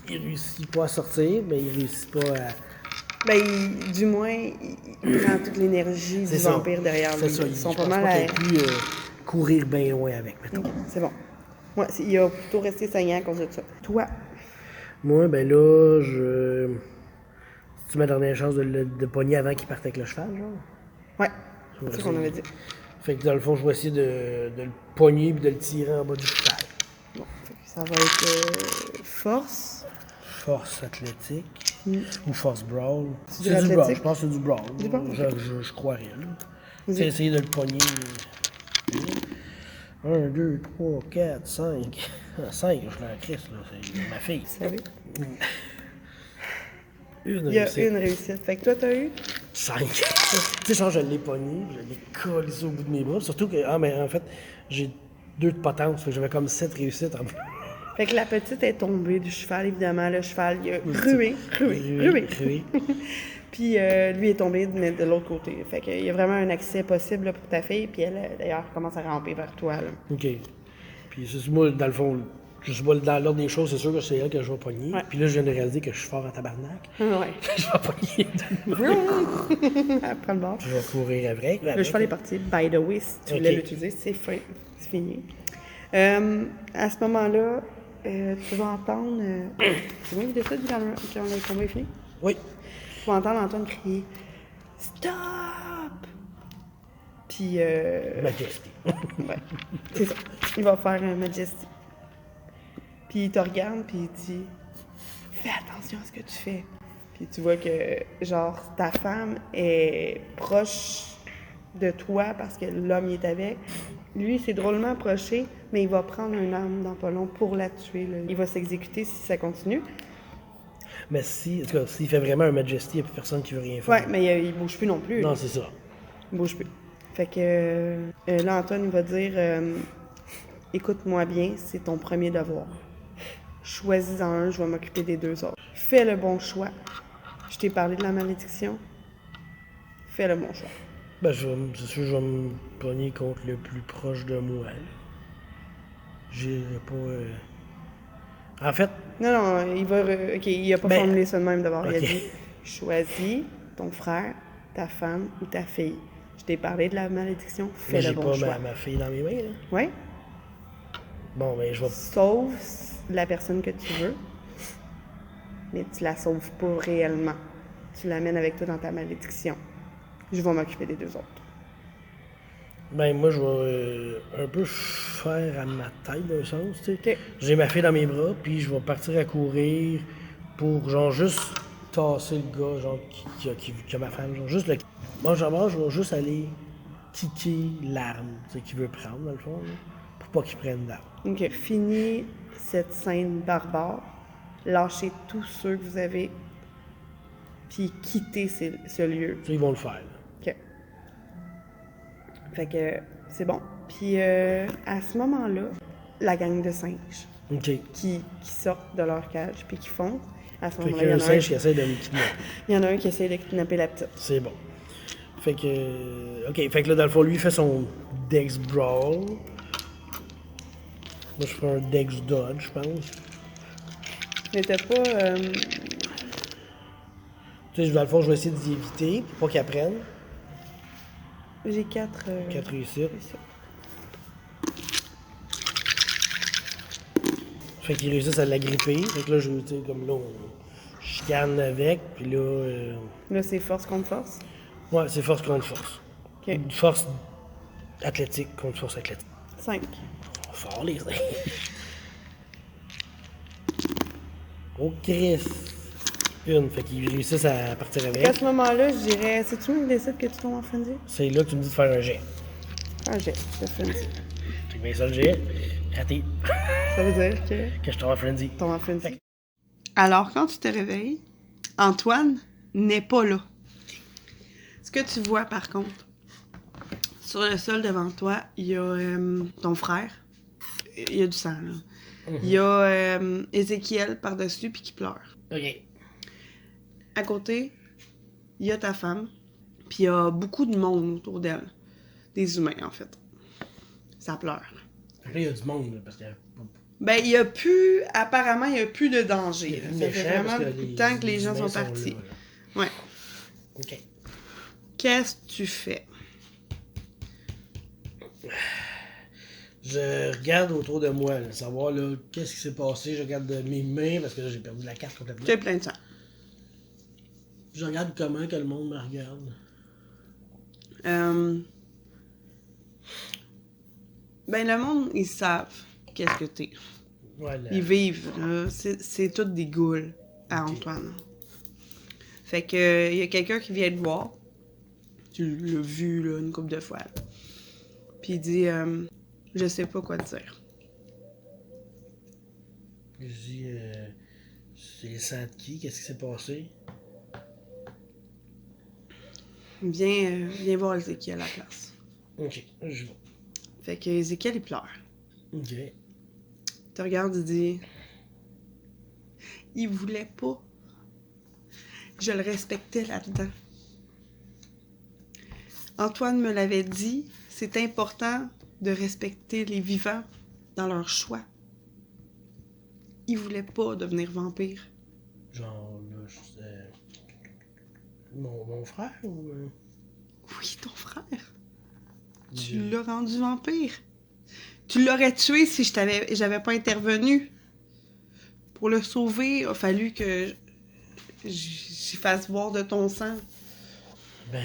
[SPEAKER 1] réussit pas à sortir, mais il réussit pas à.
[SPEAKER 2] Ben, du moins, il prend toute l'énergie du
[SPEAKER 1] C'est ça.
[SPEAKER 2] vampire derrière lui.
[SPEAKER 1] C'est ça,
[SPEAKER 2] Ils sont
[SPEAKER 1] je
[SPEAKER 2] pas
[SPEAKER 1] pense
[SPEAKER 2] mal
[SPEAKER 1] pas
[SPEAKER 2] à.
[SPEAKER 1] qu'il ait pu courir bien loin avec, mettons.
[SPEAKER 2] C'est bon. Ouais, il a plutôt resté saignant à cause de ça. Toi,
[SPEAKER 1] Moi, ben là, c'est-tu ma dernière chance de pogner avant qu'il parte avec le cheval, genre?
[SPEAKER 2] ouais,
[SPEAKER 1] Ouais,
[SPEAKER 2] c'est ce qu'on avait dit.
[SPEAKER 1] Fait que dans le fond, je vais essayer de le pogner puis de le tirer en bas du cheval.
[SPEAKER 2] Bon, fait que ça va être force.
[SPEAKER 1] Force athlétique ou force brawl.
[SPEAKER 2] C'est
[SPEAKER 1] C'est
[SPEAKER 2] de
[SPEAKER 1] du brawl,
[SPEAKER 2] l'athlétique?
[SPEAKER 1] je pense que c'est du brawl.
[SPEAKER 2] Du brawl, ok.
[SPEAKER 1] Je croirais. Là.
[SPEAKER 2] Vas-y.
[SPEAKER 1] C'est essayer de le pogner. 1, 2, 3, 4, 5. 5, je l'ai en crise, là. C'est ma fille.
[SPEAKER 2] Salut.
[SPEAKER 1] Une
[SPEAKER 2] Il y a
[SPEAKER 1] réussite.
[SPEAKER 2] une réussite. Fait que toi, t'as eu
[SPEAKER 1] 5. Tu sais, genre, je l'ai pogné, je l'ai collé au bout de mes bras. Surtout que, mais en fait, j'ai 2 de potence, fait que j'avais comme 7 réussites en plus.
[SPEAKER 2] Fait que la petite est tombée du cheval, évidemment. Le cheval, il a rué. Puis lui est tombé de l'autre côté. Fait qu'il y a vraiment un accès possible là, pour ta fille. Puis elle, d'ailleurs, commence à ramper vers toi. Là.
[SPEAKER 1] OK. Puis c'est moi, dans le fond, Je sais pas, dans l'ordre des choses, c'est sûr que c'est elle que je vais pogner.
[SPEAKER 2] Ouais.
[SPEAKER 1] Puis là, je viens de réaliser que je suis fort en tabarnak.
[SPEAKER 2] Ouais.
[SPEAKER 1] Je vais pogner.
[SPEAKER 2] Prends le bord.
[SPEAKER 1] Je vais courir avec.
[SPEAKER 2] Le cheval est parti. By the way, si tu voulais
[SPEAKER 1] Ok.
[SPEAKER 2] l'utiliser, c'est fini. À ce moment-là, tu vas entendre... c'est moi qui décide quand le combat est fini?
[SPEAKER 1] Oui.
[SPEAKER 2] Tu vas entendre Antoine crier « Stop! » Puis...
[SPEAKER 1] Majesty.
[SPEAKER 2] ouais, c'est ça. Il va faire un Majesty. Puis il te regarde, puis il dit « Fais attention à ce que tu fais. » Puis tu vois que, genre, ta femme est proche de toi parce que l'homme il est avec. Lui, il s'est drôlement approché, mais il va prendre une arme dans pas long pour la tuer. Là. Il va s'exécuter si ça continue.
[SPEAKER 1] Mais si, en tout cas, s'il fait vraiment un Majesty, il n'y a plus personne qui veut rien faire.
[SPEAKER 2] Ouais, mais il bouge plus non plus.
[SPEAKER 1] Non,
[SPEAKER 2] là.
[SPEAKER 1] c'est ça.
[SPEAKER 2] Il bouge plus. Fait que là, Antoine, il va dire écoute-moi bien, c'est ton premier devoir. Choisis-en un, je vais m'occuper des deux autres. Fais le bon choix. Je t'ai parlé de la malédiction. Fais le bon choix.
[SPEAKER 1] Ben, c'est sûr que je vais me pogner contre le plus proche de moi. J'irai pas. En fait,
[SPEAKER 2] Non, il va. Ok, il a pas
[SPEAKER 1] Ben,
[SPEAKER 2] formulé ça de même d'abord. Il a
[SPEAKER 1] ok.
[SPEAKER 2] dit choisis ton frère, ta femme ou ta fille. Je t'ai parlé de la malédiction, fais
[SPEAKER 1] moi,
[SPEAKER 2] le
[SPEAKER 1] j'ai
[SPEAKER 2] bon
[SPEAKER 1] pas
[SPEAKER 2] choix.
[SPEAKER 1] ma fille dans mes mains. Là.
[SPEAKER 2] Ouais.
[SPEAKER 1] Bon, ben, je vais.
[SPEAKER 2] Sauve la personne que tu veux, mais tu la sauves pas réellement. Tu l'amènes avec toi dans ta malédiction. Je vais m'occuper des deux autres.
[SPEAKER 1] Ben, moi, je vais un peu faire à ma tête, d'un sens, tu sais.
[SPEAKER 2] Ok.
[SPEAKER 1] J'ai ma fille dans mes bras, puis je vais partir à courir pour, genre, juste tasser le gars, genre, qui a ma femme, genre, juste le... Moi, genre, je vais juste aller kicker l'arme, tu sais, qu'il veut prendre, dans le fond, là, pour pas qu'il prenne l'arme.
[SPEAKER 2] Ok. Fini cette scène barbare. Lâchez tous ceux que vous avez, puis quittez ce lieu.
[SPEAKER 1] Tu sais, ils vont le faire, là.
[SPEAKER 2] OK. Fait que c'est bon. Puis à ce moment-là, la gang de singes
[SPEAKER 1] OK.
[SPEAKER 2] qui sortent de leur cage puis qui font, à ce
[SPEAKER 1] Fait
[SPEAKER 2] moment-là,
[SPEAKER 1] qu'il y a un
[SPEAKER 2] il
[SPEAKER 1] singe qui essaie de me kidnapper.
[SPEAKER 2] y en a un qui essaie de kidnapper la petite.
[SPEAKER 1] C'est bon. Fait que... OK, fait que là, dans le fond, lui, il fait son Dex Brawl. Moi, je ferai un Dex Dodge, je pense.
[SPEAKER 2] Mais t'as pas...
[SPEAKER 1] Tu sais, dans le fond, je vais essayer d'y éviter pour pas qu'il apprenne.
[SPEAKER 2] J'ai 4...
[SPEAKER 1] 4 réussites. Fait qu'il réussit à l'agripper. Fait que là, tu sais, comme là, on chicane avec. Puis là,
[SPEAKER 2] Là, c'est force contre force.
[SPEAKER 1] ouais, c'est force contre force.
[SPEAKER 2] OK.
[SPEAKER 1] Force athlétique contre force athlétique.
[SPEAKER 2] 5.
[SPEAKER 1] Fort, les singes. Oh, Chris. Une. Fait qu'ils réussissent à partir
[SPEAKER 2] À
[SPEAKER 1] avec.
[SPEAKER 2] ce moment-là, je dirais... C'est-tu moi qui décide que tu tombes en frenzy?
[SPEAKER 1] C'est là que tu me dis de faire un jet.
[SPEAKER 2] Ah, j'ai de frenzy.
[SPEAKER 1] Fait que bien ça, le jet. Raté.
[SPEAKER 2] Ça veut dire que...
[SPEAKER 1] Que je tombe en frenzy.
[SPEAKER 2] Tombe en frenzy. Alors, quand tu te réveilles, Antoine n'est pas là. Ce que tu vois, par contre, sur le sol devant toi, il y a ton frère. Il y a du sang, là. Il y a Ézéchiel par-dessus, puis qui pleure.
[SPEAKER 1] OK.
[SPEAKER 2] À côté, il y a ta femme, puis il y a beaucoup de monde autour d'elle. Des humains, en fait. Ça pleure.
[SPEAKER 1] Fait que là, il y a du monde, là, parce que...
[SPEAKER 2] Ben, il y a plus... Apparemment, il n'y a plus de danger.
[SPEAKER 1] Il
[SPEAKER 2] là.
[SPEAKER 1] est
[SPEAKER 2] Ça fait
[SPEAKER 1] méchant
[SPEAKER 2] vraiment
[SPEAKER 1] parce que
[SPEAKER 2] beaucoup de temps que les gens
[SPEAKER 1] humains
[SPEAKER 2] sont partis.
[SPEAKER 1] là, là.
[SPEAKER 2] Ouais.
[SPEAKER 1] OK.
[SPEAKER 2] Qu'est-ce que tu fais?
[SPEAKER 1] Je regarde autour de moi, là, savoir là, qu'est-ce qui s'est passé. Je regarde mes mains parce que là, j'ai perdu la carte complètement.
[SPEAKER 2] Tu es plein de sang.
[SPEAKER 1] Je regarde comment que le monde me regarde.
[SPEAKER 2] Ben, le monde, ils savent qu'est-ce que t'es.
[SPEAKER 1] Ouais, là.
[SPEAKER 2] Ils vivent, là. C'est toutes des goules à Antoine. Fait que, il y a quelqu'un qui vient te voir. Tu l'as vu, là, une couple de fois. Là. Puis il dit, je sais pas quoi te dire.
[SPEAKER 1] Je dis, c'est le sang de qui? Qu'est-ce qui s'est passé?
[SPEAKER 2] Viens voir Ézéchiel à la place.
[SPEAKER 1] Ok, je vais.
[SPEAKER 2] Fait que Ézéchiel, il pleure.
[SPEAKER 1] Ok.
[SPEAKER 2] Il te regarde, il dit, il voulait pas. Je le respectais là-dedans. Antoine me l'avait dit, c'est important de respecter les vivants dans leur choix. il voulait pas devenir vampire.
[SPEAKER 1] Genre, là, mon frère ou.
[SPEAKER 2] Oui, ton frère. Tu
[SPEAKER 1] Je-
[SPEAKER 2] l'as rendu vampire. Tu l'aurais tué si j'avais pas intervenu. Pour le sauver, il a fallu que j'y fasse boire de ton sang.
[SPEAKER 1] Ben.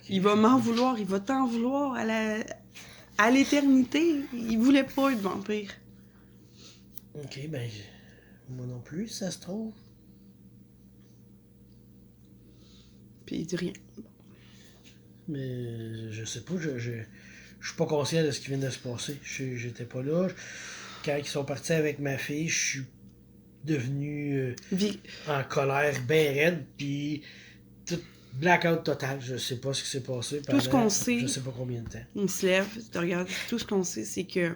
[SPEAKER 2] Il va m'en vouloir, il va t'en vouloir à l'éternité. Il voulait pas être vampire.
[SPEAKER 1] Ok, ben. Moi non plus, ça se trouve.
[SPEAKER 2] Puis il dit rien.
[SPEAKER 1] Mais je sais pas, je suis pas conscient de ce qui vient de se passer. J'étais pas là. Quand ils sont partis avec ma fille, je suis devenu en colère bien raide, puis tout blackout total. Je sais pas ce qui s'est passé pendant
[SPEAKER 2] Tout ce qu'on sait,
[SPEAKER 1] je sais pas combien de temps.
[SPEAKER 2] on se lève, tu regardes, tout ce qu'on sait, c'est que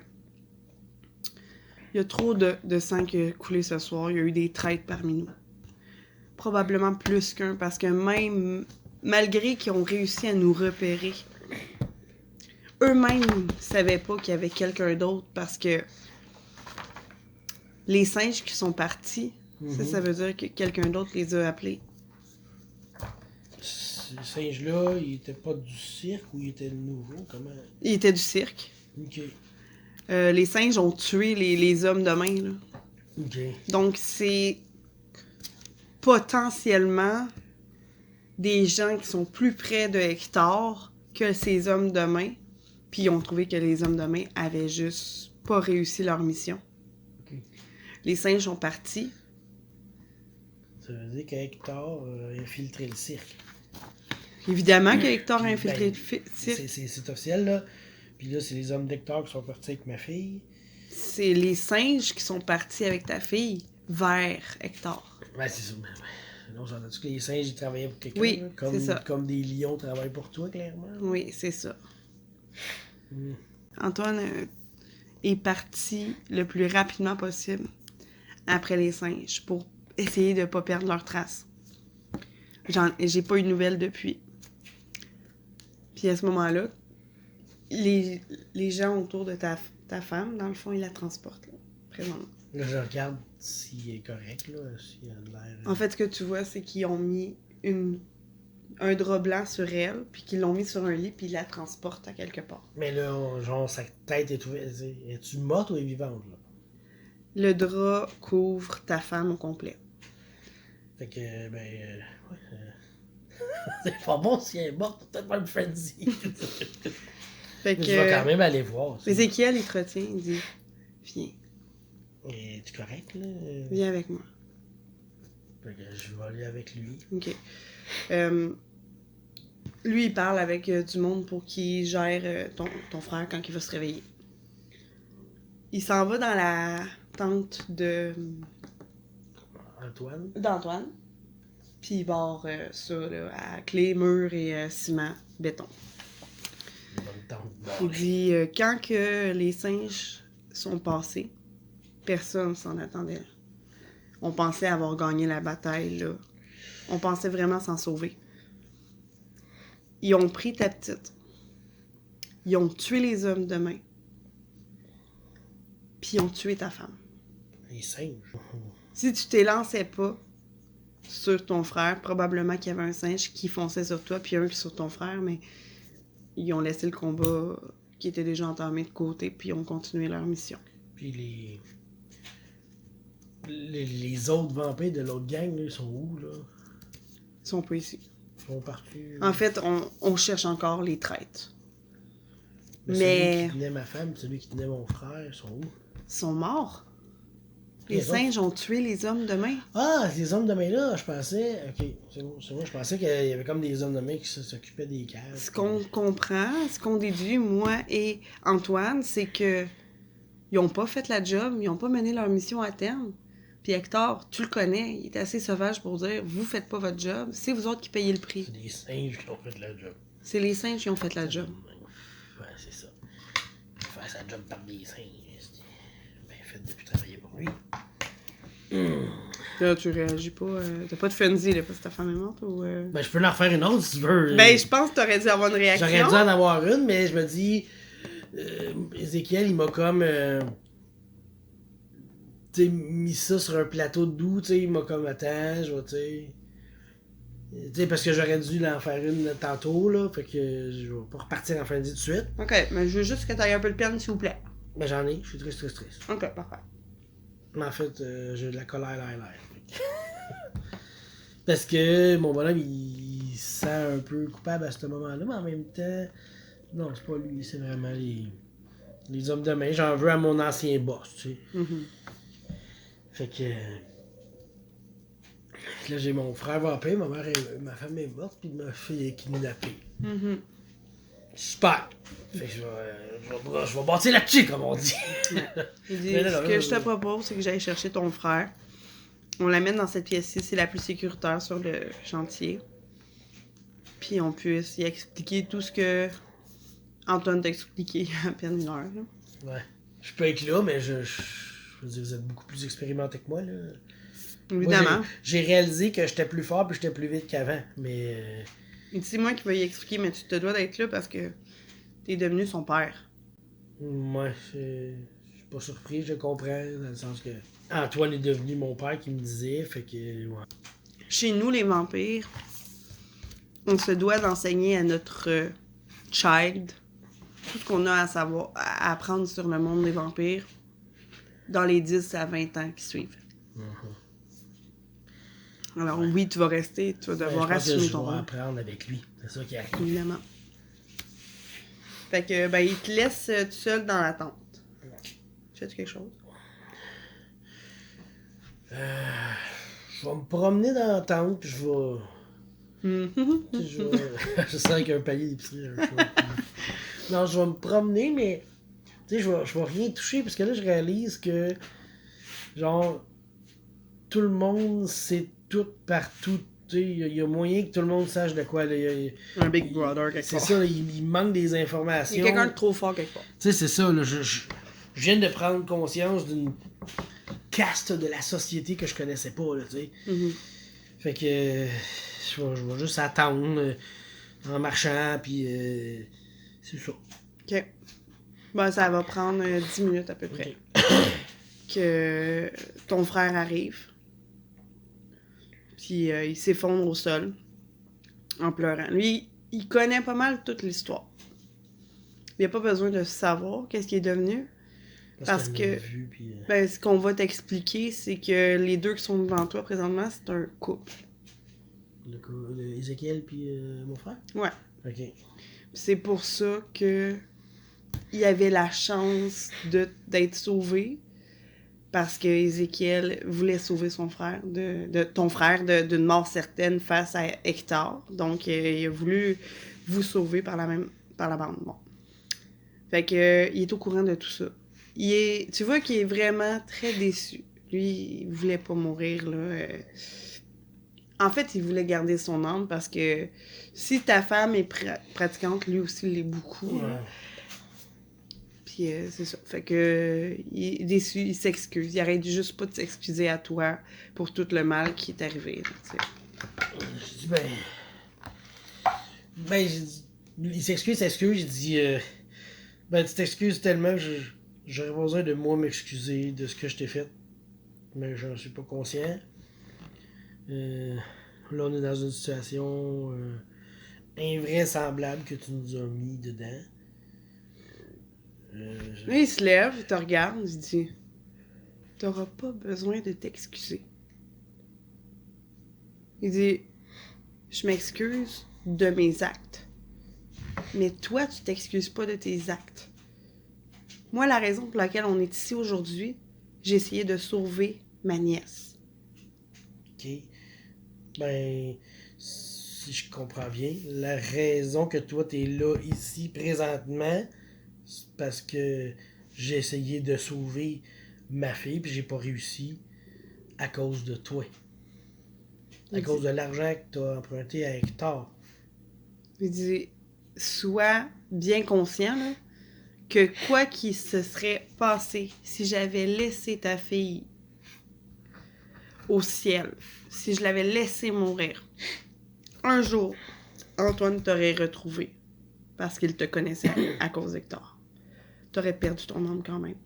[SPEAKER 2] il y a trop de sang qui a coulé ce soir. Il y a eu des traîtres parmi nous. Probablement plus qu'un, parce que même malgré qu'ils ont réussi à nous repérer, eux-mêmes savaient pas qu'il y avait quelqu'un d'autre, parce que les singes qui sont partis, ça veut dire que quelqu'un d'autre les a appelés.
[SPEAKER 1] Ces singes-là, ils étaient pas du cirque ou ils étaient nouveaux? Comment?
[SPEAKER 2] Ils étaient du cirque.
[SPEAKER 1] Ok.
[SPEAKER 2] Les singes ont tué les hommes de main, là.
[SPEAKER 1] Ok.
[SPEAKER 2] Donc, c'est potentiellement des gens qui sont plus près de Hector que ces hommes de main. Puis ils ont trouvé que les hommes de main avaient juste pas réussi leur mission.
[SPEAKER 1] Ok.
[SPEAKER 2] Les singes sont partis.
[SPEAKER 1] Ça veut dire qu'Hector a infiltré le cirque.
[SPEAKER 2] Évidemment que Hector a
[SPEAKER 1] Puis,
[SPEAKER 2] infiltré
[SPEAKER 1] ben,
[SPEAKER 2] le cirque.
[SPEAKER 1] c'est officiel, là. Puis là, c'est les hommes d'Hector qui sont partis avec ma fille.
[SPEAKER 2] C'est les singes qui sont partis avec ta fille vers Hector.
[SPEAKER 1] Ouais, c'est ça. Non, j'ai entendu que les singes, ils travaillaient pour quelqu'un.
[SPEAKER 2] Oui,
[SPEAKER 1] là,
[SPEAKER 2] c'est ça.
[SPEAKER 1] Comme des lions travaillent pour toi, clairement.
[SPEAKER 2] Oui, c'est ça.
[SPEAKER 1] Mm.
[SPEAKER 2] Antoine est parti le plus rapidement possible après les singes pour essayer de pas perdre leurs traces. J'ai pas eu de nouvelles depuis. Puis à ce moment-là, les gens autour de ta femme, dans le fond, ils la transportent, là, présentement.
[SPEAKER 1] Là, je regarde s'il est correct, là, s'il a de l'air.
[SPEAKER 2] En fait, ce que tu vois, c'est qu'ils ont mis un drap blanc sur elle, puis qu'ils l'ont mis sur un lit, puis ils la transportent à quelque part.
[SPEAKER 1] Mais là, genre, sa tête est ouverte. Es-tu morte ou est vivante, là?
[SPEAKER 2] Le drap couvre ta femme au complet.
[SPEAKER 1] Fait que, ben. Ouais, c'est pas bon si elle est morte, peut-être pas une frenzy.
[SPEAKER 2] Fait
[SPEAKER 1] Mais je vais quand
[SPEAKER 2] que
[SPEAKER 1] même aller voir. ça.
[SPEAKER 2] Ézéchiel, il te retient, il dit « Viens,
[SPEAKER 1] Es-tu correct, là?
[SPEAKER 2] viens avec moi. »
[SPEAKER 1] Fait que je vais aller avec lui.
[SPEAKER 2] OK. Lui, il parle avec du monde pour qu'il gère ton frère quand il va se réveiller. Il s'en va dans la tente d'Antoine. Puis il barre ça là, à clé, mur et ciment, béton.
[SPEAKER 1] Bonne tente.
[SPEAKER 2] Il dit quand que les singes sont passés, personne s'en attendait. On pensait avoir gagné la bataille, là. On pensait vraiment s'en sauver. Ils ont pris ta petite. Ils ont tué les hommes de main. Puis ils ont tué ta femme.
[SPEAKER 1] Les singes.
[SPEAKER 2] Si tu t'élançais pas sur ton frère, probablement qu'il y avait un singe qui fonçait sur toi, puis un sur ton frère, mais ils ont laissé le combat qui était déjà entamé de côté, puis ils ont continué leur mission.
[SPEAKER 1] Puis les autres vampires de l'autre gang, là, ils sont où, là?
[SPEAKER 2] Ils sont pas ici.
[SPEAKER 1] Ils sont partis.
[SPEAKER 2] En fait, on cherche encore les traîtres.
[SPEAKER 1] Celui
[SPEAKER 2] mais-
[SPEAKER 1] qui tenait ma femme, celui qui tenait mon frère, ils sont où?
[SPEAKER 2] Ils sont morts. Les
[SPEAKER 1] Les
[SPEAKER 2] singes ont tué les hommes de main.
[SPEAKER 1] Ah, les hommes de main là, je pensais. Ok, c'est bon, je pensais qu'il y avait comme des hommes de main qui s'occupaient des caves.
[SPEAKER 2] Ce qu'on comprend, ce qu'on déduit, moi et Antoine, c'est que ils ont pas fait la job, ils ont pas mené leur mission à terme. Puis Hector, tu le connais, il est assez sauvage pour dire vous faites pas votre job, c'est vous autres qui payez le prix.
[SPEAKER 1] C'est des singes qui ont fait la job.
[SPEAKER 2] C'est les singes qui ont fait la job.
[SPEAKER 1] Ouais, c'est ça. Faire sa job par des singes. C'est bien fait depuis travailler pour lui.
[SPEAKER 2] Là, tu réagis pas. T'as pas de frenzy, là, parce que ta femme est morte ou.
[SPEAKER 1] Ben, je peux en refaire une autre si tu veux.
[SPEAKER 2] Ben, je pense que t'aurais dû avoir une réaction.
[SPEAKER 1] J'aurais dû en avoir une, mais je me dis. Ézéchiel, il m'a comme. tu sais, mis ça sur un plateau de doux, tu sais, il m'a comme, attends, je vais, tu sais, parce que j'aurais dû l'en faire une tantôt, là, fait que je vais pas repartir en fin de vie tout de suite.
[SPEAKER 2] OK, mais je veux juste que tu aies un peu de peine, s'il vous plaît.
[SPEAKER 1] Ben, j'en ai, je suis triste.
[SPEAKER 2] OK, parfait.
[SPEAKER 1] Mais en fait, j'ai de la colère l'air. Parce que mon bonhomme, il se sent un peu coupable à ce moment-là, mais en même temps, non, c'est pas lui, c'est vraiment les hommes de main. J'en veux à mon ancien boss, tu sais. Fait que. Là, j'ai mon frère vampire, ma femme est morte, puis ma fille est kidnappée. Super! Fait que je vais bâtir là-dessus, comme on dit.
[SPEAKER 2] Il dit, ce que je te propose, c'est que j'aille chercher ton frère. On l'amène dans cette pièce-ci, c'est la plus sécuritaire sur le chantier. Puis on puisse y expliquer tout ce que Antoine t'a expliqué à peine 1 heure. Là.
[SPEAKER 1] Ouais. Je peux être là, mais je veux dire, vous êtes beaucoup plus expérimenté que moi, là.
[SPEAKER 2] Évidemment.
[SPEAKER 1] Moi, j'ai réalisé que j'étais plus fort puis j'étais plus vite qu'avant, mais...
[SPEAKER 2] C'est moi qui vais y expliquer, mais tu te dois d'être là parce que t'es devenu son père.
[SPEAKER 1] Moi, je suis pas surpris, je comprends, dans le sens que Antoine est devenu mon père qui me disait, fait que... Ouais.
[SPEAKER 2] Chez nous, les vampires, on se doit d'enseigner à notre child tout ce qu'on a à savoir, à apprendre sur le monde des vampires dans les 10 à 20 ans qui suivent. Alors oui, tu vas rester, tu vas devoir assumer ton rôle.
[SPEAKER 1] Je vais apprendre avec lui, c'est ça qui arrive.
[SPEAKER 2] Évidemment. Fait que, ben, il te laisse tout seul dans la tente. Fais-tu quelque chose?
[SPEAKER 1] Je vais me promener dans la tente, puis je vais... je sens qu'il y a un palier d'épicerie. Non, je vais me promener, mais... Tu sais, je vais rien toucher, parce que là, je réalise que... Genre... Tout le monde sait tout partout. Il y a moyen que tout le monde sache de quoi. Là,
[SPEAKER 2] un Big Brother quelque
[SPEAKER 1] c'est
[SPEAKER 2] part.
[SPEAKER 1] C'est ça, il manque des informations.
[SPEAKER 2] Il y a quelqu'un de trop fort quelque part.
[SPEAKER 1] Tu sais, c'est ça. Là, je viens de prendre conscience d'une caste de la société que je connaissais pas. Là, tu sais. Fait que je vais juste attendre en marchant, puis c'est ça.
[SPEAKER 2] OK. Ben, ça va prendre 10 minutes à peu près. Okay. Que ton frère arrive. Puis il s'effondre au sol en pleurant. Lui, il connaît pas mal toute l'histoire. Il n'a pas besoin de savoir qu'est-ce qu'il est devenu. Parce que
[SPEAKER 1] vu, puis,
[SPEAKER 2] ben, ce qu'on va t'expliquer, c'est que les deux qui sont devant toi présentement, c'est un couple.
[SPEAKER 1] Ézéchiel puis mon frère?
[SPEAKER 2] Ouais.
[SPEAKER 1] OK.
[SPEAKER 2] C'est pour ça que il avait la chance d'être sauvé. Parce que Ézéchiel voulait sauver son frère, ton frère, d'une mort certaine face à Hector. Donc, il a voulu vous sauver par la bande. Bon. Fait que, il est au courant de tout ça. Tu vois qu'il est vraiment très déçu. Lui, il voulait pas mourir, là. En fait, il voulait garder son âme parce que si ta femme est pratiquante, lui aussi l'est beaucoup.
[SPEAKER 1] Ouais.
[SPEAKER 2] Puis c'est ça. Fait que il est déçu, il s'excuse. Il arrête juste pas de s'excuser à toi pour tout le mal qui est arrivé.
[SPEAKER 1] Je dis, il s'excuse. J'ai dit, tu t'excuses tellement que j'aurais besoin de moi m'excuser de ce que je t'ai fait. Mais j'en suis pas conscient. Là, on est dans une situation invraisemblable que tu nous as mis dedans.
[SPEAKER 2] Lui, il se lève, il te regarde, il dit « T'auras pas besoin de t'excuser. » Il dit « Je m'excuse de mes actes. Mais toi, tu t'excuses pas de tes actes. Moi, la raison pour laquelle on est ici aujourd'hui, j'ai essayé de sauver ma nièce. »
[SPEAKER 1] OK. Ben, si je comprends bien, la raison que toi, t'es là, ici, présentement... parce que j'ai essayé de sauver ma fille puis j'ai pas réussi à cause de toi. À cause de l'argent que tu as emprunté à Hector.
[SPEAKER 2] Il dit, sois bien conscient là, que quoi qu'il se serait passé si j'avais laissé ta fille au ciel, si je l'avais laissé mourir, un jour, Antoine t'aurait retrouvé parce qu'il te connaissait à cause d'Hector. T'aurais perdu ton âme quand même.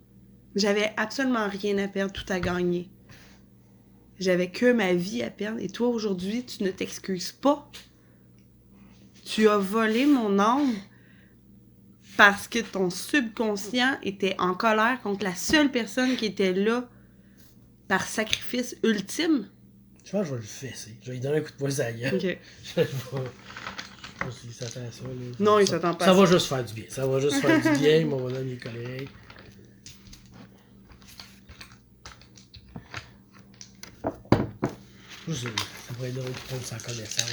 [SPEAKER 2] J'avais absolument rien à perdre, tout à gagner. J'avais que ma vie à perdre. Et toi, aujourd'hui, tu ne t'excuses pas. Tu as volé mon âme parce que ton subconscient était en colère contre la seule personne qui était là par sacrifice ultime.
[SPEAKER 1] Je pense que je vais le fesser. Je vais lui donner un coup de poing à la gueule.
[SPEAKER 2] Ok.
[SPEAKER 1] Je sais pas s'il s'attend à ça. Là.
[SPEAKER 2] Non, il s'attend pas
[SPEAKER 1] ça
[SPEAKER 2] à ça.
[SPEAKER 1] va juste faire du bien. Ça va juste faire du bien, mon bonhomme, mes collègues. Ça pourrait être drôle de prendre sans connaissance.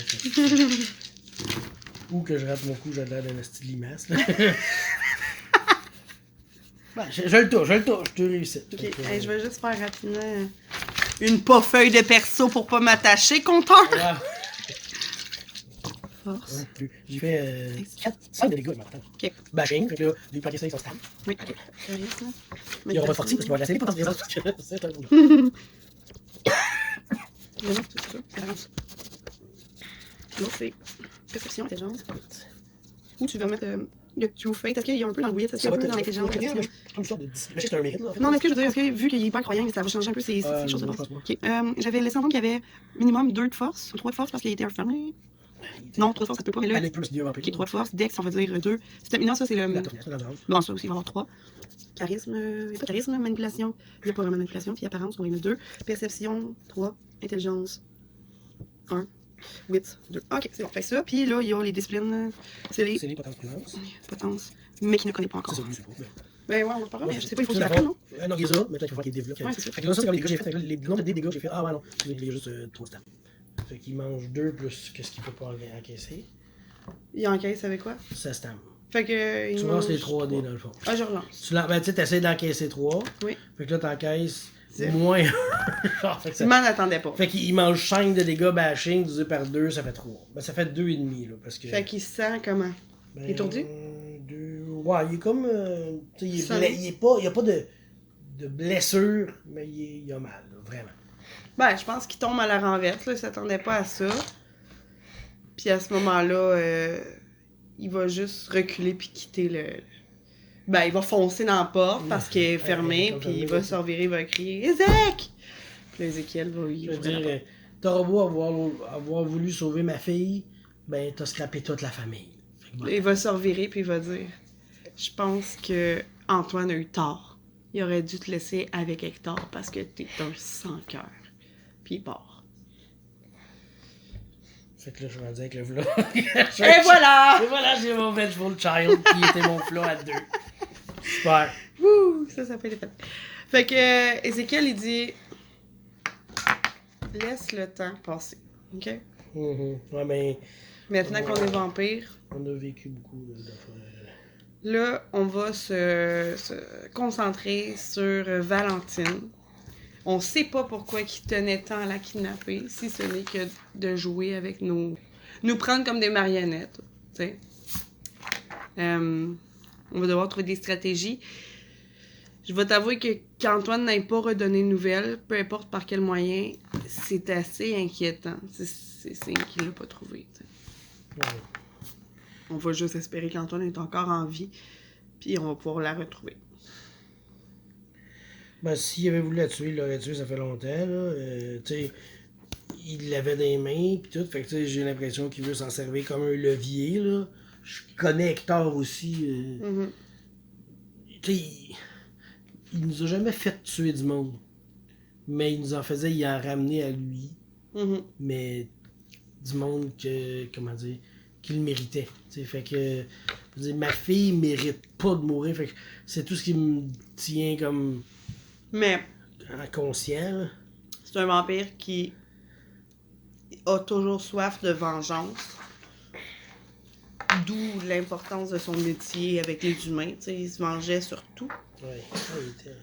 [SPEAKER 1] Ou que je rate mon coup, j'ai l'air d'un esti de limace. Ben, je le touche, je te réussis.
[SPEAKER 2] Ok, hey, je vais juste faire rapidement une pas feuille de perso pour pas m'attacher, compteur.
[SPEAKER 1] Wow.
[SPEAKER 2] Force.
[SPEAKER 1] J'ai fait 5 de dégâts maintenant.
[SPEAKER 2] Ok.
[SPEAKER 1] Bashing, fait que là, lui, plaquer ça, il s'en stab.
[SPEAKER 2] Oui, ok. Charisme.
[SPEAKER 1] Il aura pas sorti parce qu'il va la laisser pas dans les autres. C'est un boulot.
[SPEAKER 2] Je vais mettre tout ça. Ça avance. L'autre, c'est perception, intelligence. Ou tu veux mettre le two fate. Est-ce qu'il y a un peu dans le weird? Est-ce qu'il y a un peu dans l'intelligence?
[SPEAKER 1] Comme ça, de discipline. C'est un mérite, là.
[SPEAKER 2] Non, mais est-ce que je veux dire, est-ce que vu qu'il est hyper croyant, ça va changer un peu ces choses de
[SPEAKER 1] non,
[SPEAKER 2] base?
[SPEAKER 1] pas moi.
[SPEAKER 2] Ok. J'avais laissé entendre qu'il y avait minimum 2 de force ou 3 de force parce qu'il était infirmier. Non, 3 de force, ça peut pas, mais là.
[SPEAKER 1] Elle est plus Dieu vampire.
[SPEAKER 2] Ok, 3 de force. Dex, on va dire 2. Non, ça, c'est le.
[SPEAKER 1] La tournette, la danse.
[SPEAKER 2] Bon, ça aussi, il va y avoir 3. Charisme, il n'y a pas de charisme, manipulation. Il n'y a pas vraiment de manipulation. Puis apparence, on en a 2. Perception, 3. Intelligence, 1. 8, 2. Ok, c'est bon. Fait ça. Puis là, il y a les disciplines. C'est les
[SPEAKER 1] C'est les potences présence.
[SPEAKER 2] potences, mais qui ne connaît pas encore.
[SPEAKER 1] C'est ça, lui, c'est pas.
[SPEAKER 2] Ben ouais, on va pas voir, mais je sais pas, il faut
[SPEAKER 1] C'est
[SPEAKER 2] qu'il
[SPEAKER 1] la
[SPEAKER 2] apprenne, non?
[SPEAKER 1] non, il les a, mais peut-être qu'il faut qu'il développe.
[SPEAKER 2] Ouais, c'est ça.
[SPEAKER 1] Fait que là, ça, c'est comme les dégâts que j'ai fait. Les nombres de dégâts que j'ai fait. Ah, ouais, non. Il y a juste 3 stats. Fait qu'il mange 2 plus qu'est-ce qu'il peut pas encaisser.
[SPEAKER 2] Il encaisse avec quoi?
[SPEAKER 1] Ça stam.
[SPEAKER 2] Fait que.
[SPEAKER 1] Tu
[SPEAKER 2] il
[SPEAKER 1] lances
[SPEAKER 2] mange
[SPEAKER 1] les 3D
[SPEAKER 2] 3.
[SPEAKER 1] dans le fond.
[SPEAKER 2] Ah, je relance.
[SPEAKER 1] Ben, tu sais, t'essaies d'encaisser 3.
[SPEAKER 2] Oui.
[SPEAKER 1] Fait que là, t'encaisses
[SPEAKER 2] C'est-
[SPEAKER 1] moins. Genre, fait que
[SPEAKER 2] Je m'en attendais pas.
[SPEAKER 1] Fait qu'il mange 5 de dégâts bashing divisé par 2, ça fait 3. Ben, ça fait 2,5 là. Parce que.
[SPEAKER 2] Fait qu'il se sent comment?
[SPEAKER 1] Ben,
[SPEAKER 2] il est tordu?
[SPEAKER 1] Ouais, il est comme. Tu sais, il est pas. Il y a pas de blessure, mais il a mal, là, vraiment.
[SPEAKER 2] Ben, je pense qu'il tombe à la renverse, là. Il s'attendait pas à ça. Puis à ce moment-là, il va juste reculer puis quitter le. Ben, il va foncer dans la porte parce qu'elle est fermée,
[SPEAKER 1] comme
[SPEAKER 2] puis
[SPEAKER 1] fermée,
[SPEAKER 2] il va
[SPEAKER 1] ouais.
[SPEAKER 2] se revirer, il va crier Ézek! Puis là, Ézéchiel va y
[SPEAKER 1] Je veux
[SPEAKER 2] ouvrir la
[SPEAKER 1] dire, t'auras beau avoir voulu sauver ma fille, ben t'as scrappé toute la famille. Fait que
[SPEAKER 2] porte.
[SPEAKER 1] voilà.
[SPEAKER 2] Il va se revirer puis il va dire Je pense que Antoine a eu tort. Il aurait dû te laisser avec Hector parce que t'es un sans-cœur. Puis il part.
[SPEAKER 1] Fait que là, je suis rendu avec le vlog.
[SPEAKER 2] Et voilà!
[SPEAKER 1] Et voilà, j'ai mon Vengeful Child qui était mon flot à 2. Super.
[SPEAKER 2] Wouh! Ça peut être fait. Fait que Ézéchiel, il dit laisse le temps passer. OK?
[SPEAKER 1] Ouais, mais
[SPEAKER 2] Maintenant qu'on est vampire,
[SPEAKER 1] on a vécu beaucoup d'affaires.
[SPEAKER 2] là, on va se concentrer sur Valentine. On sait pas pourquoi il tenait tant à la kidnapper, si ce n'est que de jouer avec nous prendre comme des marionnettes, tu sais. On va devoir trouver des stratégies. Je vais t'avouer que qu'Antoine n'ait pas redonné de nouvelles, peu importe par quel moyen, c'est assez inquiétant. C'est signe qu'il l'a pas trouvé, tu sais.
[SPEAKER 1] Ouais.
[SPEAKER 2] On va juste espérer qu'Antoine est encore en vie, puis on va pouvoir la retrouver.
[SPEAKER 1] Ben, s'il avait voulu la tuer, il l'aurait tué, ça fait longtemps, là. Tu sais, il l'avait dans les mains, pis tout. Fait que, tu sais, j'ai l'impression qu'il veut s'en servir comme un levier, là. Je connais Hector aussi. Tu sais, il nous a jamais fait tuer du monde. Mais il nous en faisait, il en ramenait à lui. Mais du monde que, comment dire, qu'il méritait. Tu sais, fait que, je veux dire, ma fille mérite pas de mourir. Fait que c'est tout ce qui me tient comme
[SPEAKER 2] Mais
[SPEAKER 1] inconscient, là.
[SPEAKER 2] c'est un vampire qui a toujours soif de vengeance. D'où l'importance de son métier avec les humains. Tu sais, il se vengeait sur tout.
[SPEAKER 1] Ouais, il était...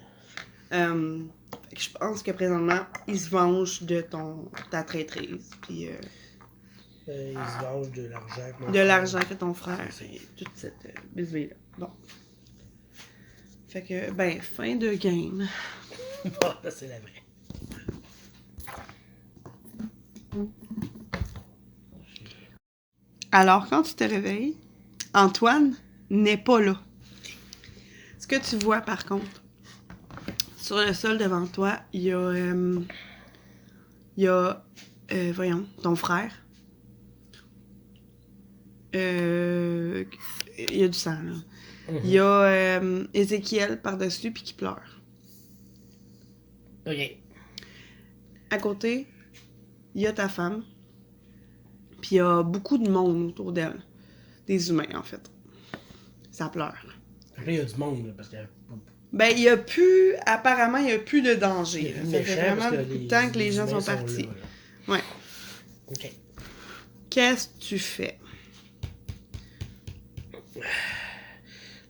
[SPEAKER 2] Fait que je pense que présentement, il se venge de ta traîtrise. Puis
[SPEAKER 1] il se venge de l'argent. que mon
[SPEAKER 2] de
[SPEAKER 1] frère-
[SPEAKER 2] l'argent que ton frère. Et toute cette bisbille-là. Bon. Fait que, ben, fin de game.
[SPEAKER 1] Bon, là, c'est la vraie.
[SPEAKER 2] Alors, quand tu te réveilles, Antoine n'est pas là. Ce que tu vois, par contre, Sur le sol devant toi, il y a... voyons, ton frère. Il y a du sang, là. Il y a Ézéchiel par-dessus, puis qui pleure.
[SPEAKER 1] OK.
[SPEAKER 2] À côté, il y a ta femme, puis il y a beaucoup de monde autour d'elle. Des humains, en fait. Ça pleure.
[SPEAKER 1] Fait que là, il y a du monde, là, parce que...
[SPEAKER 2] Ben, il y a plus... Apparemment, il y a plus de danger.
[SPEAKER 1] Il y a
[SPEAKER 2] Là.
[SPEAKER 1] plus
[SPEAKER 2] Ça
[SPEAKER 1] de
[SPEAKER 2] fait
[SPEAKER 1] méchants,
[SPEAKER 2] vraiment
[SPEAKER 1] parce que
[SPEAKER 2] beaucoup de temps que les gens
[SPEAKER 1] humains
[SPEAKER 2] sont partis.
[SPEAKER 1] là.
[SPEAKER 2] Ouais.
[SPEAKER 1] OK.
[SPEAKER 2] Qu'est-ce que tu fais?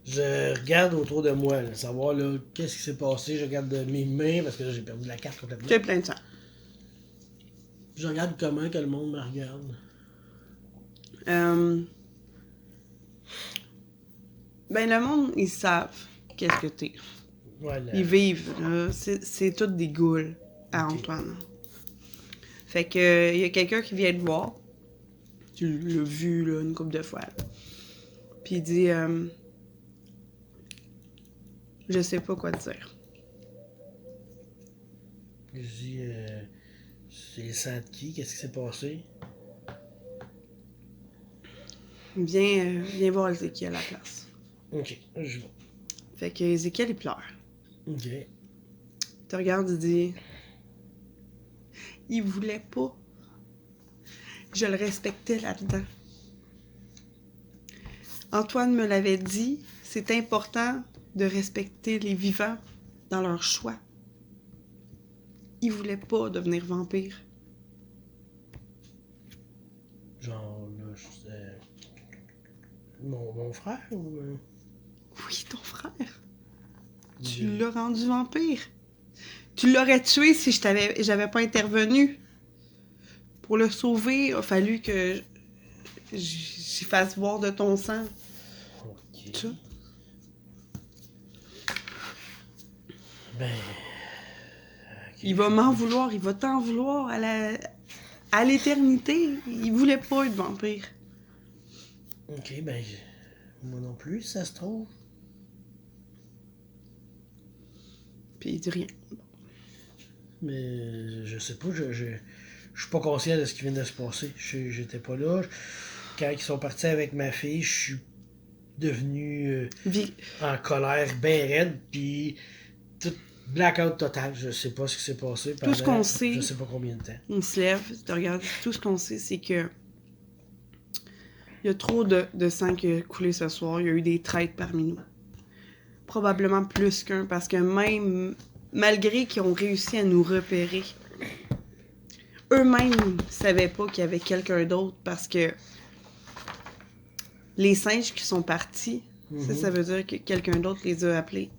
[SPEAKER 1] Je regarde autour de moi, là, savoir là, qu'est-ce qui s'est passé. Je regarde mes mains, parce que là, j'ai perdu la carte complètement.
[SPEAKER 2] Tu es plein de sang.
[SPEAKER 1] Je regarde comment que le monde me regarde.
[SPEAKER 2] Ben, le monde, ils savent qu'est-ce que t'es.
[SPEAKER 1] Ouais, là.
[SPEAKER 2] Ils vivent, là. C'est toutes des goules à
[SPEAKER 1] Ok.
[SPEAKER 2] Antoine. Fait que, y a quelqu'un qui vient te voir. Tu l'as vu, là, une couple de fois. Là. Puis il dit, je sais pas quoi te dire.
[SPEAKER 1] Je dis, c'est le sang de qui? Qu'est-ce qui s'est passé?
[SPEAKER 2] Viens voir Ézéchiel à la place.
[SPEAKER 1] Ok, je vais.
[SPEAKER 2] Fait que Ézéchiel, il pleure.
[SPEAKER 1] Ok.
[SPEAKER 2] Il te regarde, il dit, il voulait pas. Je le respectais là-dedans. Antoine me l'avait dit, c'est important de respecter les vivants dans leur choix. Il voulait pas devenir vampire.
[SPEAKER 1] Genre, là, mon frère ou...
[SPEAKER 2] Oui, ton frère. Tu l'as rendu vampire. Tu l'aurais tué si j'avais pas intervenu. Pour le sauver, il a fallu que j'y fasse boire de ton sang.
[SPEAKER 1] Ok.
[SPEAKER 2] Tu vois?
[SPEAKER 1] Ben...
[SPEAKER 2] Il va m'en vouloir, il va t'en vouloir à l'éternité. Il voulait pas être vampire.
[SPEAKER 1] Ok, ben... Moi non plus, ça se trouve.
[SPEAKER 2] Puis il dit rien.
[SPEAKER 1] Mais je sais pas, je suis pas conscient de ce qui vient de se passer. J'étais pas là. Quand ils sont partis avec ma fille, je suis devenu en colère bien raide, puis tout blackout total. Je sais pas ce qui s'est passé pendant,
[SPEAKER 2] Tout ce qu'on sait,
[SPEAKER 1] je sais pas combien de temps.
[SPEAKER 2] on se lève, tu regardes, tout ce qu'on sait, c'est que il y a trop de sang qui a coulé ce soir. Il y a eu des traîtres parmi nous. Probablement plus qu'un, parce que même, malgré qu'ils ont réussi à nous repérer, eux-mêmes savaient pas qu'il y avait quelqu'un d'autre, parce que les singes qui sont partis, ça veut dire que quelqu'un d'autre les a appelés.